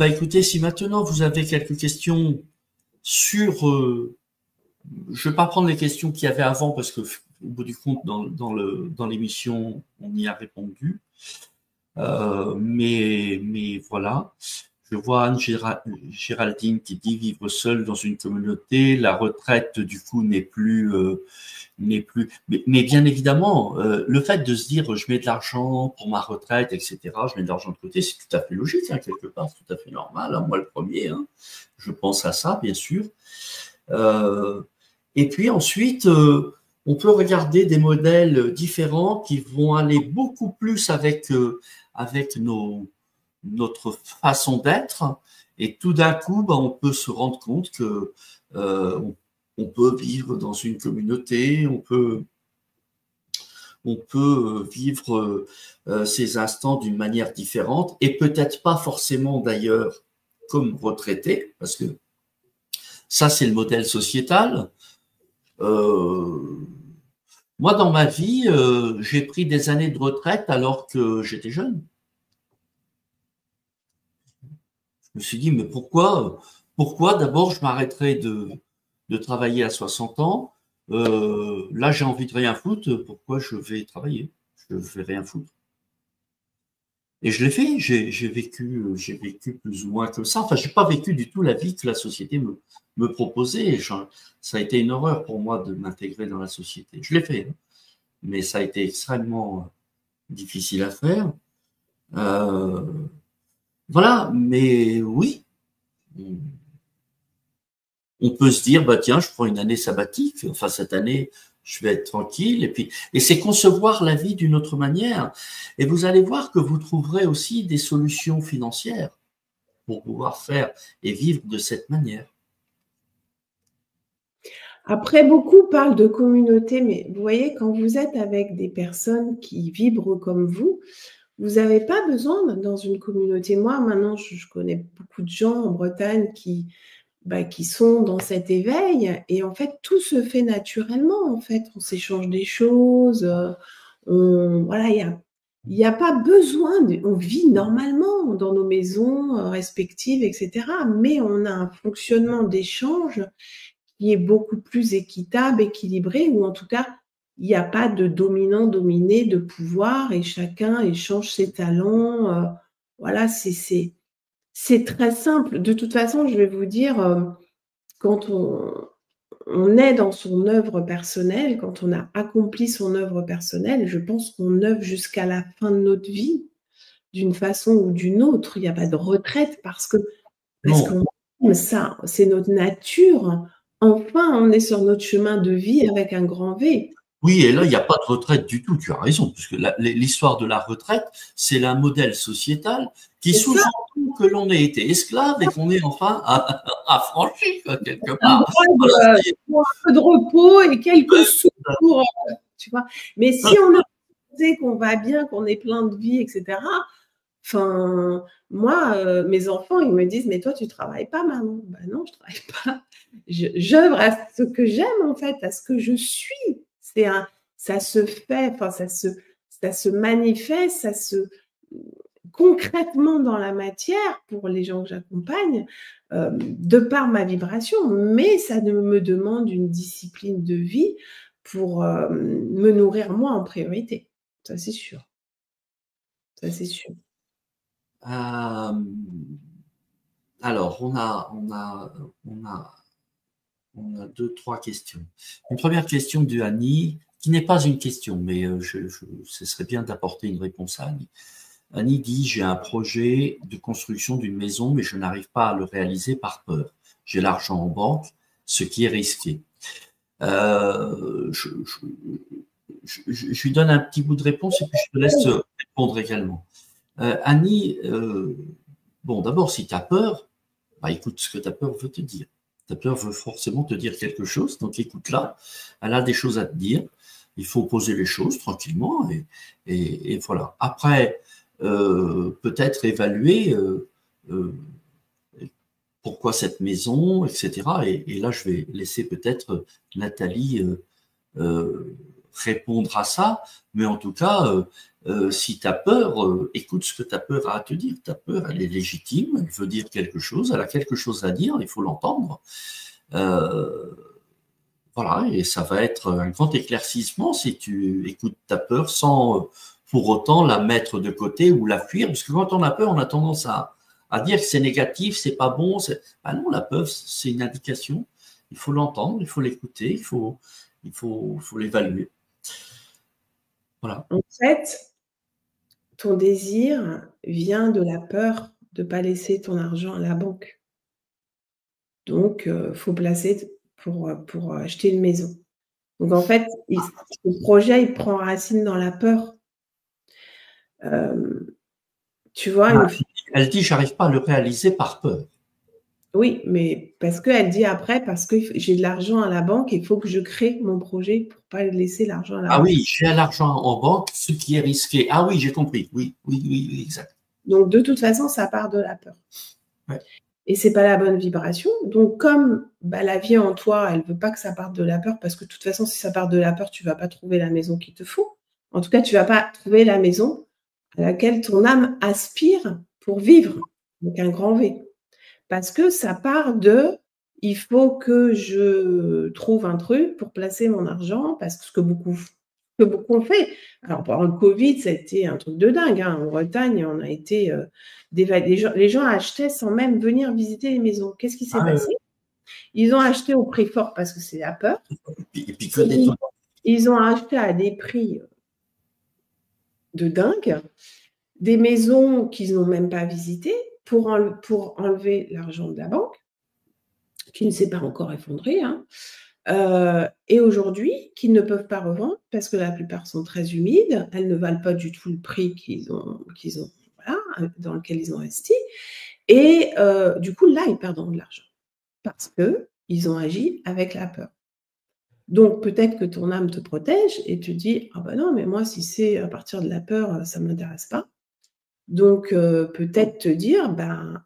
écoutez, si maintenant vous avez quelques questions sur… je ne vais pas prendre les questions qu'il y avait avant parce que au bout du compte, dans l'émission, on y a répondu. Mais voilà. Je vois Anne-Géraldine qui dit vivre seule dans une communauté, la retraite du coup n'est plus, mais bien évidemment, le fait de se dire je mets de l'argent pour ma retraite, etc., je mets de l'argent de côté, c'est tout à fait logique, hein, quelque part, c'est tout à fait normal, hein, moi le premier, hein, je pense à ça, bien sûr. Et puis ensuite, on peut regarder des modèles différents qui vont aller beaucoup plus avec notre façon d'être, et tout d'un coup, on peut se rendre compte que on peut vivre dans une communauté, on peut vivre ces instants d'une manière différente, et peut-être pas forcément d'ailleurs comme retraité, parce que ça c'est le modèle sociétal. Moi, dans ma vie, j'ai pris des années de retraite alors que j'étais jeune. Je me suis dit, mais pourquoi d'abord je m'arrêterais de travailler à 60 ans? Là, j'ai envie de rien foutre, pourquoi je vais travailler? Je ne vais rien foutre. Et je l'ai fait, j'ai vécu plus ou moins comme ça. Enfin, je n'ai pas vécu du tout la vie que la société me proposait. Ça a été une horreur pour moi de m'intégrer dans la société. Je l'ai fait, hein, mais ça a été extrêmement difficile à faire. Voilà, mais oui, on peut se dire, tiens, je prends une année sabbatique, enfin cette année, je vais être tranquille, et c'est concevoir la vie d'une autre manière. Et vous allez voir que vous trouverez aussi des solutions financières pour pouvoir faire et vivre de cette manière. Après, beaucoup parlent de communauté, mais vous voyez, quand vous êtes avec des personnes qui vibrent comme vous n'avez pas besoin dans une communauté. Moi, maintenant, je connais beaucoup de gens en Bretagne qui sont dans cet éveil, et en fait, tout se fait naturellement. En fait, on s'échange des choses. Voilà, il n'y a pas besoin. On vit normalement dans nos maisons respectives, etc. Mais on a un fonctionnement d'échange qui est beaucoup plus équitable, équilibré, ou en tout cas, il n'y a pas de dominant-dominé, de pouvoir, et chacun échange ses talents. Voilà, c'est très simple. De toute façon, je vais vous dire, quand on est dans son œuvre personnelle, quand on a accompli son œuvre personnelle, je pense qu'on œuvre jusqu'à la fin de notre vie, d'une façon ou d'une autre. Il n'y a pas de retraite parce qu'on aime ça, c'est notre nature. Enfin, on est sur notre chemin de vie avec un grand V. Oui, et là, il n'y a pas de retraite du tout, tu as raison, puisque l'histoire de la retraite, c'est un modèle sociétal qui C'est ça, sous-entend que l'on ait été esclave et qu'on est enfin affranchi, quoi, quelque un part. droit Voilà, ça y est. pour un peu de repos et quelques sous pour, tu vois. Mais si on a pensé qu'on va bien, qu'on est plein de vie, etc., enfin, moi, mes enfants, ils me disent, mais toi, tu travailles pas, maman. Ben non, je travaille pas. J'œuvre à ce que j'aime, en fait, à ce que je suis. Ça se fait, enfin, ça se manifeste, ça se concrètement dans la matière pour les gens que j'accompagne, de par ma vibration, mais ça me demande une discipline de vie pour me nourrir moi en priorité. Ça, c'est sûr. Ça, c'est sûr. Euh, alors, on a deux, trois questions. Une première question de Annie, qui n'est pas une question, mais ce serait bien d'apporter une réponse à Annie. Annie dit, j'ai un projet de construction d'une maison, mais je n'arrive pas à le réaliser par peur. J'ai l'argent en banque, ce qui est risqué. Euh, je, je lui donne un petit bout de réponse et puis je te laisse répondre également. Annie, bon, d'abord, si tu as peur, bah, écoute ce que ta peur veut te dire. Ta peur veut forcément te dire quelque chose, donc écoute-la. Elle a des choses à te dire. Il faut poser les choses tranquillement et voilà. Après, peut-être évaluer euh, pourquoi cette maison, etc. Et là, je vais laisser peut-être Nathalie répondre à ça. Mais en tout cas, si tu as peur, écoute ce que ta peur a à te dire. Ta peur, elle est légitime, elle veut dire quelque chose, elle a quelque chose à dire, il faut l'entendre. Euh, voilà, et ça va être un grand éclaircissement si tu écoutes ta peur sans pour autant la mettre de côté ou la fuir, parce que quand on a peur, on a tendance à dire que c'est négatif, c'est pas bon. Ah non, la peur, c'est une indication. Il faut l'entendre, il faut l'écouter, faut l'évaluer. Voilà. En fait, ton désir vient de la peur de ne pas laisser ton argent à la banque. Donc, il faut placer pour acheter une maison. Donc, en fait, ce projet, il prend racine dans la peur. Tu vois, Ah, elle dit, j'arrive pas à le réaliser par peur. oui, mais parce qu'elle dit après, parce que j'ai de l'argent à la banque, il faut que je crée mon projet pour ne pas laisser l'argent à la Ah banque. oui, j'ai l'argent en banque, ce qui est risqué. Ah oui, j'ai compris. Oui, oui, oui, oui, exact. Donc, de toute façon, ça part de la peur. Ouais. Et c'est pas la bonne vibration. Donc, comme la vie en toi, elle veut pas que ça parte de la peur, parce que de toute façon, si ça part de la peur, tu vas pas trouver la maison qu'il te faut. En tout cas, tu vas pas trouver la maison à laquelle ton âme aspire pour vivre, donc un grand V. Parce que ça part de, il faut que je trouve un truc pour placer mon argent, parce que ce que beaucoup ont fait. Alors, pendant le Covid, ça a été un truc de dingue, hein. En Bretagne, on a été les gens achetaient sans même venir visiter les maisons. Qu'est-ce qui s'est Ah, passé? Ils ont acheté au prix fort parce que c'est la peur. et puis que des trucs. Ils ont acheté à des prix de dingue, des maisons qu'ils n'ont même pas visitées pour enlever l'argent de la banque, qui ne s'est pas encore effondré, hein. Et aujourd'hui, qu'ils ne peuvent pas revendre parce que la plupart sont très humides, elles ne valent pas du tout le prix voilà, dans lequel ils ont investi. Et du coup, là, ils perdent de l'argent parce qu'ils ont agi avec la peur. Donc, peut-être que ton âme te protège et te dit, ah ben non, mais moi, si c'est à partir de la peur, ça ne m'intéresse pas. Donc, peut-être te dire, ben,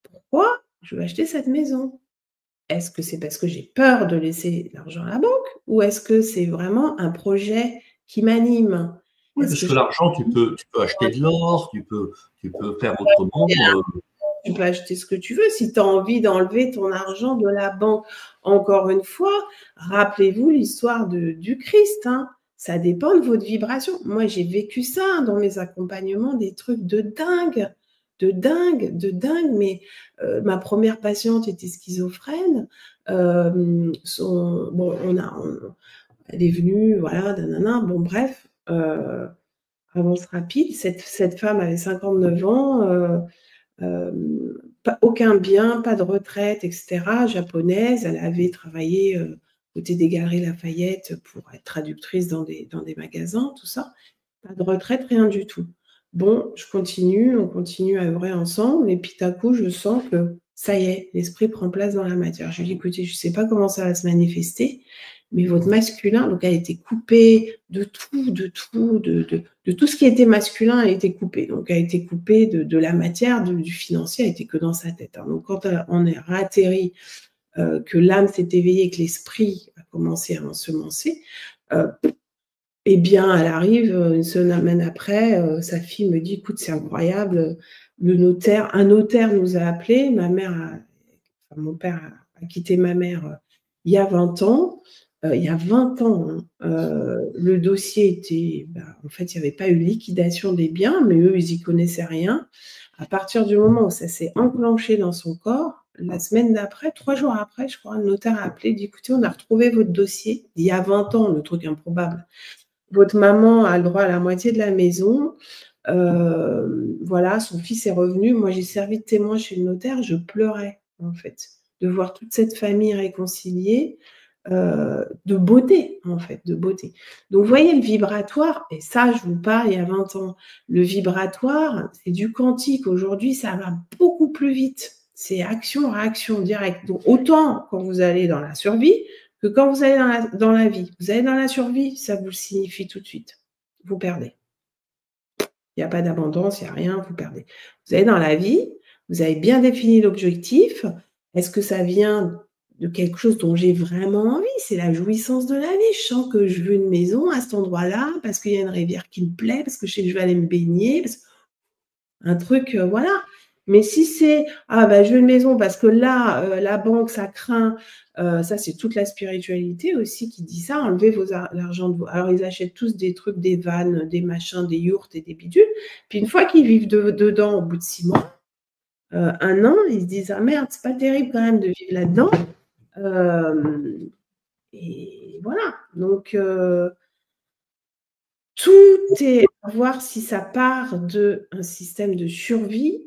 pourquoi je vais acheter cette maison? Est-ce que c'est parce que j'ai peur de laisser l'argent à la banque, ou est-ce que c'est vraiment un projet qui m'anime? Oui, Est-ce parce que que je l'argent, tu peux acheter de l'or, tu peux faire autrement. Tu peux acheter ce que tu veux. Si tu as envie d'enlever ton argent de la banque, encore une fois, rappelez-vous l'histoire du Christ, hein. Ça dépend de votre vibration. Moi, j'ai vécu ça dans mes accompagnements, des trucs de dingue, de dingue, de dingue. Mais ma première patiente était schizophrène. Bon, elle est venue, voilà, nanana. Bon, bref, avance rapide. Cette femme avait 59 ans. Aucun bien, pas de retraite, etc. Japonaise, elle avait travaillé côté des Galeries Lafayette pour être traductrice dans des magasins, tout ça. Pas de retraite, rien du tout. Bon, je continue, on continue à œuvrer ensemble, et puis tout à coup, je sens que ça y est, l'esprit prend place dans la matière. Je lui dis, écoutez, je ne sais pas comment ça va se manifester, mais votre masculin, donc elle a été coupée de tout ce qui était masculin, elle a été coupée. Donc elle a été coupée de la matière, du financier, elle n'était que dans sa tête. Hein. Donc quand on est réatterri, que l'âme s'est éveillée, que l'esprit a commencé à ensemencer, eh bien, elle arrive une semaine après, sa fille me dit, écoute, c'est incroyable, un notaire nous a appelés, mon père a quitté ma mère il y a 20 ans. Il y a 20 ans, le dossier était, en fait, il n'y avait pas eu liquidation des biens, mais eux, ils n'y connaissaient rien. À partir du moment où ça s'est enclenché dans son corps, la semaine d'après, 3 jours après, je crois, le notaire a appelé, dit, écoutez, on a retrouvé votre dossier il y a 20 ans, le truc improbable. Votre maman a le droit à la moitié de la maison. Voilà, son fils est revenu. Moi, j'ai servi de témoin chez le notaire. Je pleurais, en fait, de voir toute cette famille réconciliée, de beauté, en fait, de beauté. Donc, vous voyez, le vibratoire, et ça, je vous parle il y a 20 ans, le vibratoire, c'est du quantique. Aujourd'hui, ça va beaucoup plus vite. C'est action, réaction directe. Donc, autant quand vous allez dans la survie, que quand vous allez dans la vie. Vous allez dans la survie, ça vous le signifie tout de suite. Vous perdez. Il n'y a pas d'abondance, il n'y a rien, vous perdez. Vous allez dans la vie, vous avez bien défini l'objectif. Est-ce que ça vient de quelque chose dont j'ai vraiment envie? C'est la jouissance de la vie. Je sens que je veux une maison à cet endroit-là, parce qu'il y a une rivière qui me plaît, parce que je sais que je vais aller me baigner. Un truc, voilà. Mais si c'est, je veux une maison parce que là, la banque, ça craint, ça, c'est toute la spiritualité aussi qui dit ça, enlevez l'argent de vous. Alors, ils achètent tous des trucs, des vannes, des machins, des yourtes et des bidules. Puis une fois qu'ils vivent dedans, au bout de 6 mois, 1 an, ils se disent, ah merde, c'est pas terrible quand même de vivre là-dedans. Et voilà. Donc, tout est à voir si ça part d'un système de survie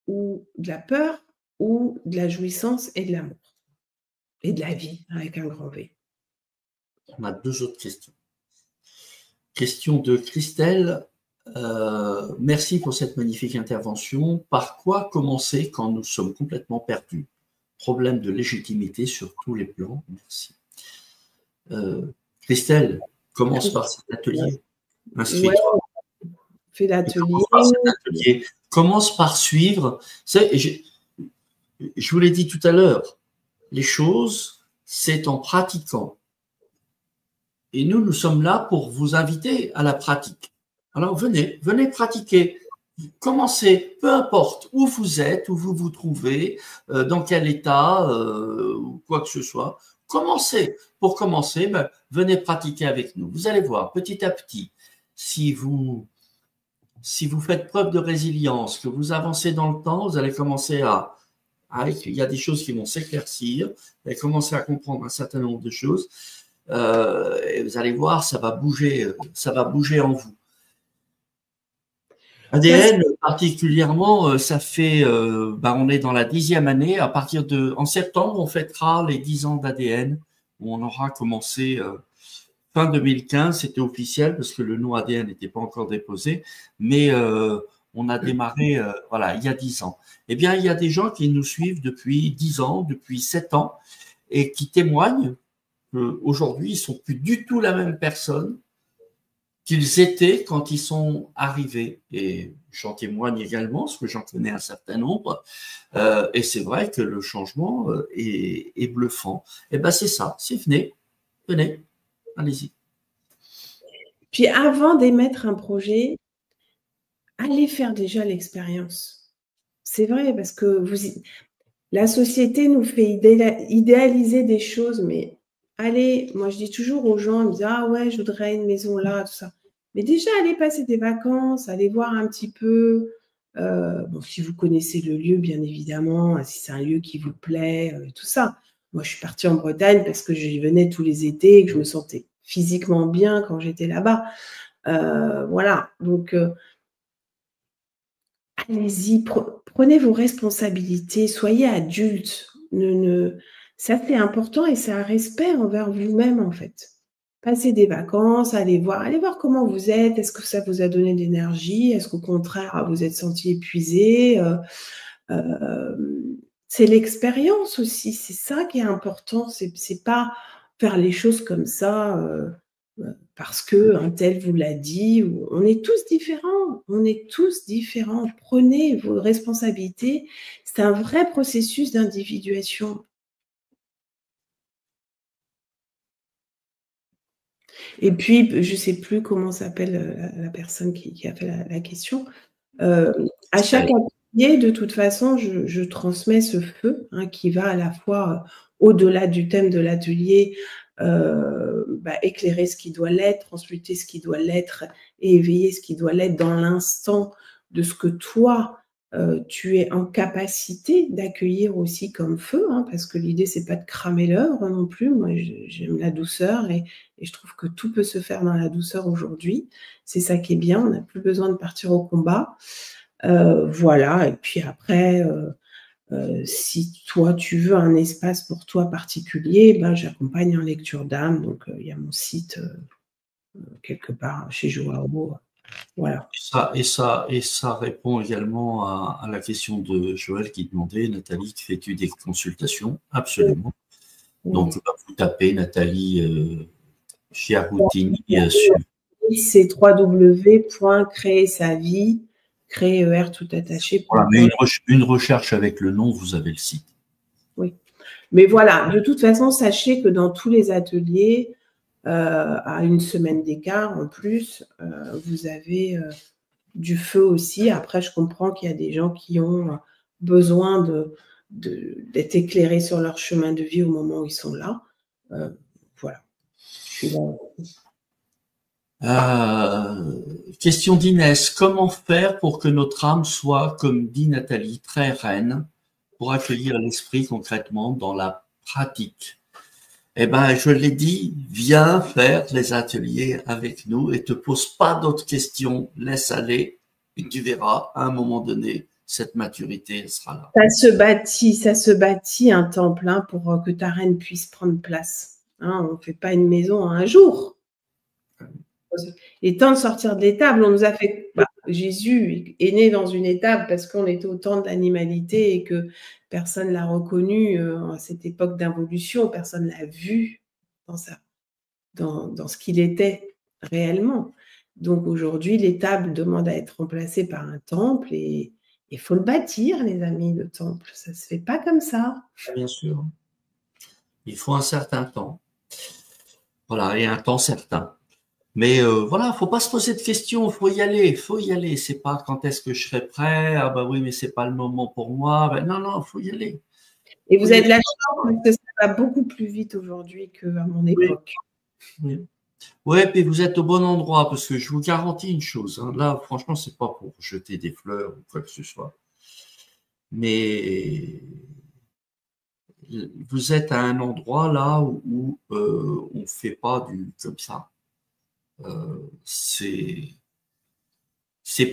ou de la peur, ou de la jouissance et de l'amour. Et de la vie, avec un grand V. On a 2 autres questions. Question de Christelle. Merci pour cette magnifique intervention. Par quoi commencer quand nous sommes complètement perdus? Problème de légitimité sur tous les plans. Merci. Christelle, commence par cet atelier. Inscris-toi. Ouais, fais l'atelier. Commence par suivre. Je vous l'ai dit tout à l'heure, les choses, c'est en pratiquant. Et nous sommes là pour vous inviter à la pratique. Alors venez pratiquer. Commencez, peu importe où vous êtes, où vous vous trouvez, dans quel état, ou quoi que ce soit. Commencez. Pour commencer, venez pratiquer avec nous. Vous allez voir, petit à petit, si vous faites preuve de résilience, que vous avancez dans le temps, vous allez commencer il y a des choses qui vont s'éclaircir, vous allez commencer à comprendre un certain nombre de choses, et vous allez voir, ça va bouger en vous. ADN particulièrement, ça fait, on est dans la 10e année. En septembre, on fêtera les 10 ans d'ADN, où on aura commencé fin 2015, c'était officiel parce que le nom ADN n'était pas encore déposé, mais on a démarré il y a 10 ans. Eh bien, il y a des gens qui nous suivent depuis 10 ans, depuis 7 ans, et qui témoignent qu'aujourd'hui, ils ne sont plus du tout la même personne qu'ils étaient quand ils sont arrivés. Et j'en témoigne également, parce que j'en connais un certain nombre, et c'est vrai que le changement est bluffant. Eh bien, c'est ça, venez, allez-y. Puis avant d'émettre un projet, allez faire déjà l'expérience. C'est vrai, parce que la société nous fait idéaliser des choses, mais allez, moi je dis toujours aux gens, ils me disent, ah ouais, je voudrais une maison là, tout ça. Mais déjà, allez passer des vacances, allez voir un petit peu, si vous connaissez le lieu, bien évidemment, si c'est un lieu qui vous plaît, tout ça. Moi, je suis partie en Bretagne parce que j'y venais tous les étés et que je me sentais physiquement bien quand j'étais là-bas. Voilà, donc allez-y, prenez vos responsabilités, soyez adultes. Ça, c'est important et c'est un respect envers vous-même, en fait. Passez des vacances, allez voir comment vous êtes. Est-ce que ça vous a donné de l'énergie? Est-ce qu'au contraire, vous êtes senti épuisé? C'est l'expérience aussi, c'est ça qui est important. C'est pas faire les choses comme ça parce que un tel vous l'a dit. On est tous différents, on est tous différents. Prenez vos responsabilités. C'est un vrai processus d'individuation. Et puis, je sais plus comment s'appelle la personne qui a fait la question. À chaque atelier, de toute façon, je transmets ce feu qui va à la fois au-delà du thème de l'atelier, éclairer ce qui doit l'être, transmuter ce qui doit l'être et éveiller ce qui doit l'être dans l'instant de ce que toi, tu es en capacité d'accueillir aussi comme feu, parce que l'idée, c'est pas de cramer l'œuvre non plus. Moi, j'aime la douceur et je trouve que tout peut se faire dans la douceur aujourd'hui. C'est ça qui est bien, on n'a plus besoin de partir au combat. Voilà, et puis après, si toi, tu veux un espace pour toi particulier, j'accompagne en lecture d'âme. Donc, il y a mon site quelque part chez Joao. Voilà. Et ça répond également à la question de Joël qui demandait, Nathalie, fais-tu des consultations? Absolument. Donc, vous tapez Nathalie Chiaroutini sur... C'est www.créersavie, créer tout attaché. Voilà, mais une recherche avec le nom, vous avez le site. Oui. Mais voilà, de toute façon, sachez que dans tous les ateliers, à une semaine d'écart en plus, vous avez du feu aussi. Après, je comprends qu'il y a des gens qui ont besoin d'être éclairés sur leur chemin de vie au moment où ils sont là. Voilà. Je suis là. Question d'Inès. Comment faire pour que notre âme soit, comme dit Nathalie, très reine, pour accueillir l'esprit concrètement dans la pratique? Eh bien, je l'ai dit, viens faire les ateliers avec nous et te pose pas d'autres questions, laisse aller et tu verras, à un moment donné, cette maturité elle sera là. Ça se bâtit un temple pour que ta reine puisse prendre place. On ne fait pas une maison en un jour. Il est temps de sortir de l'étable. On nous a fait. Jésus est né dans une étable parce qu'on était au temps de l'animalité et que personne ne l'a reconnu à cette époque d'involution. Personne ne l'a vu dans ce qu'il était réellement. Donc aujourd'hui, l'étable demande à être remplacée par un temple et il faut le bâtir, les amis, le temple. Ça ne se fait pas comme ça. Bien sûr. Il faut un certain temps. Voilà, et un temps certain. Mais voilà, faut pas se poser de questions, faut y aller. C'est pas quand est-ce que je serai prêt, ah bah oui, mais c'est pas le moment pour moi. Ben non, faut y aller. Et vous avez de la chance parce que ça va beaucoup plus vite aujourd'hui qu'à mon époque. Oui. Ouais, puis vous êtes au bon endroit parce que je vous garantis une chose. Là, franchement, c'est pas pour jeter des fleurs ou quoi que ce soit. Mais vous êtes à un endroit là où on fait pas du comme ça. C'est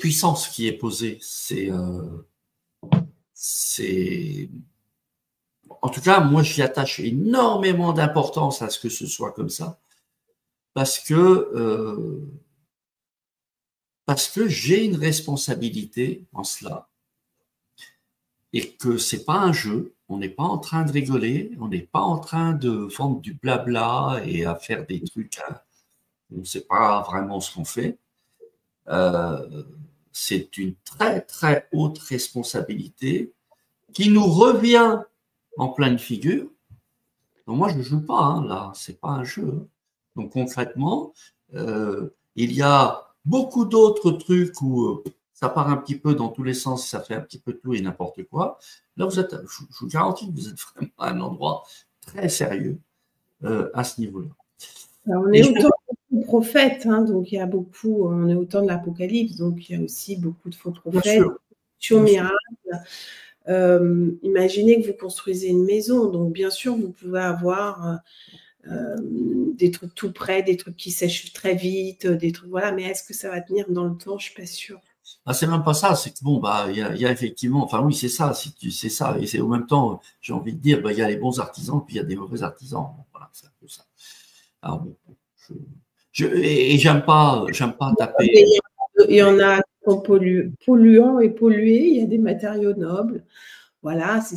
puissant ce qui est posé. En tout cas, moi, j'y attache énormément d'importance à ce que ce soit comme ça, parce que j'ai une responsabilité en cela et que c'est pas un jeu. On n'est pas en train de rigoler, on n'est pas en train de vendre du blabla et à faire des trucs. On ne sait pas vraiment ce qu'on fait. C'est une très très haute responsabilité qui nous revient en pleine figure. Donc moi je ne joue pas là, c'est pas un jeu. Donc concrètement, il y a beaucoup d'autres trucs où ça part un petit peu dans tous les sens, ça fait un petit peu tout et n'importe quoi. Là je vous garantis que vous êtes vraiment à un endroit très sérieux à ce niveau-là. On est autant de prophètes, donc il y a beaucoup, on est autant de l'Apocalypse, donc il y a aussi beaucoup de faux prophètes, miracles. Imaginez que vous construisez une maison, donc bien sûr vous pouvez avoir des trucs tout près, des trucs qui sèchent très vite, des trucs voilà, mais est-ce que ça va tenir dans le temps? Je suis pas sûre. Ah, c'est même pas ça, c'est que bon, bah, il y a effectivement, enfin oui, c'est ça, c'est ça, et c'est au même temps, j'ai envie de dire, bah, il y a les bons artisans, puis il y a des mauvais artisans. Bon, voilà, c'est un peu ça. Alors bon, je, et j'aime pas taper. Il y en a qui sont polluants et pollués, il y a des matériaux nobles. Voilà, vous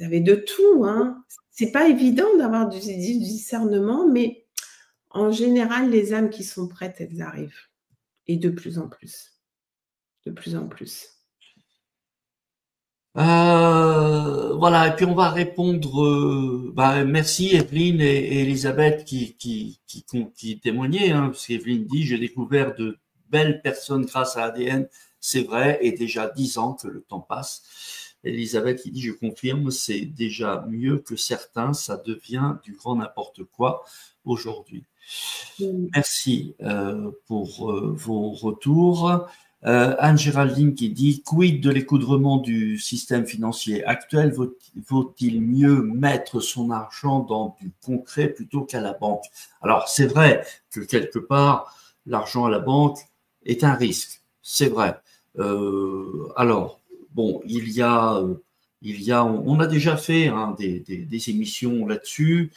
avez de tout, hein. C'est pas évident d'avoir du discernement, mais en général, les âmes qui sont prêtes, elles arrivent. Et de plus en plus. De plus en plus. Voilà, et puis on va répondre. Bah, merci Evelyne et Elisabeth qui témoignaient, hein, parce qu'Evelyne dit, j'ai découvert de belles personnes grâce à ADN, c'est vrai, et déjà 10 ans que le temps passe. Elisabeth qui dit, je confirme, c'est déjà mieux que certains, ça devient du grand n'importe quoi aujourd'hui. Merci pour vos retours. Anne-Géraldine qui dit, quid de l'écoudrement du système financier actuel, vaut-il mieux mettre son argent dans du concret plutôt qu'à la banque? Alors, c'est vrai que quelque part, l'argent à la banque est un risque, c'est vrai. Alors, bon, on a déjà fait hein, des émissions là-dessus.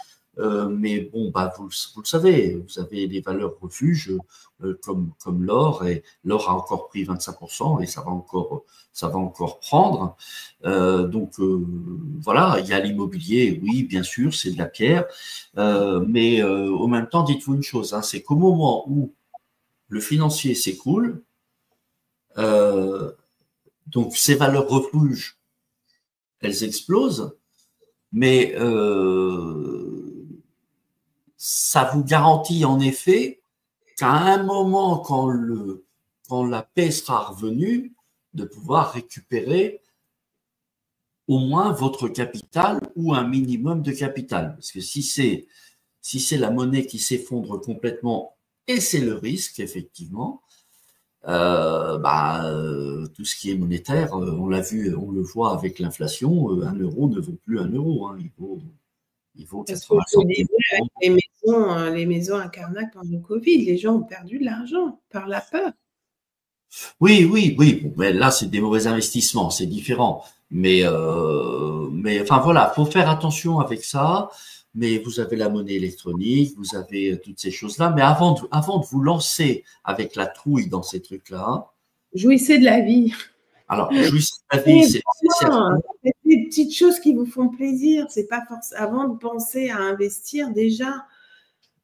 Mais bon, bah, vous le savez, vous avez des valeurs refuges comme l'or, et l'or a encore pris 25% et ça va encore prendre. Donc voilà, il y a l'immobilier, oui, bien sûr, c'est de la pierre, mais en même temps, dites-vous une chose, hein, c'est qu'au moment où le financier s'écroule, donc ces valeurs refuges, elles explosent, mais ça vous garantit en effet qu'à un moment, quand la paix sera revenue, de pouvoir récupérer au moins votre capital ou un minimum de capital. Parce que si c'est la monnaie qui s'effondre complètement, et c'est le risque, effectivement, tout ce qui est monétaire, on l'a vu, on le voit avec l'inflation, 1 euro ne vaut plus 1 euro, hein, il vaut Parce que 80 je vous centimes. disais, avec les maisons à Carnac pendant le Covid, les gens ont perdu de l'argent par la peur. Oui, oui, oui. Bon, mais là, c'est des mauvais investissements, c'est différent. Mais enfin voilà, faut faire attention avec ça. Mais vous avez la monnaie électronique, vous avez toutes ces choses-là. Mais avant de vous lancer avec la trouille dans ces trucs-là, Jouissez de la vie. alors, jouissez de la vie, Et c'est certain. faites des petites choses qui vous font plaisir. C'est pas forcément avant de penser à investir déjà.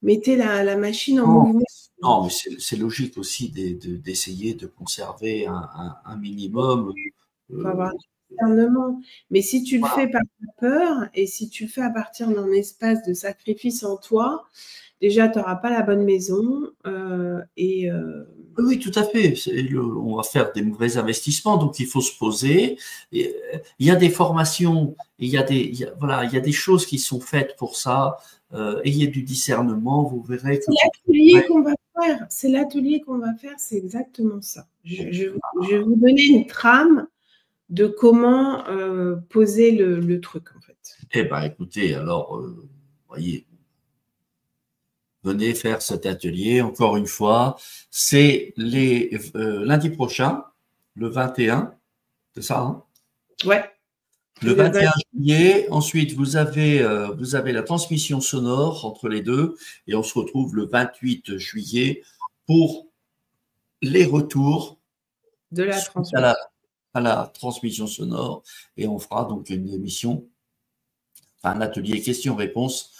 Mettez la machine en Non, mouvement. non, mais c'est logique aussi d'essayer de conserver un minimum. Il faut avoir euh, du discernement. Mais si tu le voilà. fais par la peur et si tu le fais à partir d'un espace de sacrifice en toi, déjà, tu n'auras pas la bonne maison. Oui, oui, tout à fait. On va faire des mauvais investissements, donc il faut se poser. Il y a des formations, voilà, il y a des choses qui sont faites pour ça. Ayez du discernement, vous verrez que c'est vous l'atelier trouverez. qu'on va faire. C'est l'atelier qu'on va faire. C'est exactement ça. Je vais vous donner une trame de comment poser le truc, en fait. Eh ben, écoutez, alors, voyez, venez faire cet atelier. Encore une fois, c'est lundi prochain, le 21, c'est ça, hein? Ouais. Le Le 21 juillet, ensuite vous avez la transmission sonore entre les deux et on se retrouve le 28 juillet pour les retours de la suite transmission. à la transmission sonore et on fera donc une émission, enfin, un atelier questions-réponses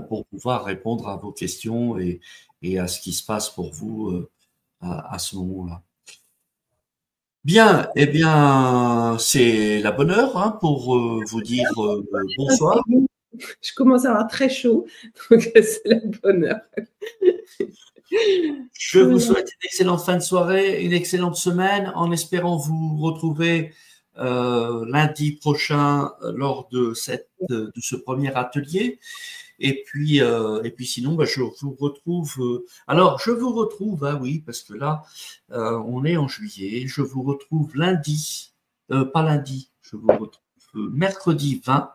pour pouvoir répondre à vos questions et à ce qui se passe pour vous à ce moment-là. Bien, eh bien, c'est la bonne heure hein, pour vous dire bonsoir. Je commence à avoir très chaud, donc c'est la bonne heure. Je vous souhaite une excellente fin de soirée, une excellente semaine, en espérant vous retrouver lundi prochain lors de ce premier atelier. Et puis sinon, bah, je vous retrouve. Alors, je vous retrouve, ah oui, parce que là, on est en juillet. Je vous retrouve lundi, pas lundi. Je vous retrouve mercredi 20.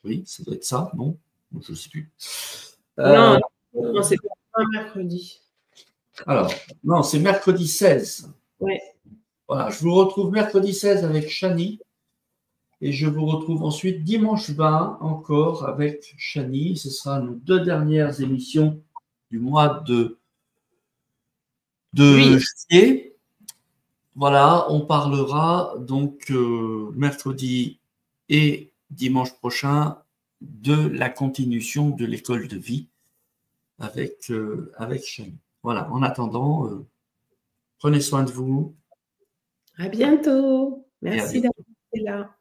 Oui, ça doit être ça, non? Je ne sais plus. Non, non, c'est pas un mercredi. Alors, non, c'est mercredi 16. Ouais. Voilà, je vous retrouve mercredi 16 avec Chani. Et je vous retrouve ensuite dimanche 20 encore avec Chani. Ce sera nos 2 dernières émissions du mois de juillet. Voilà, on parlera donc mercredi et dimanche prochain de la continuation de l'école de vie avec Chani. Voilà, en attendant, prenez soin de vous. À bientôt. Et à Merci bientôt. d'avoir été là.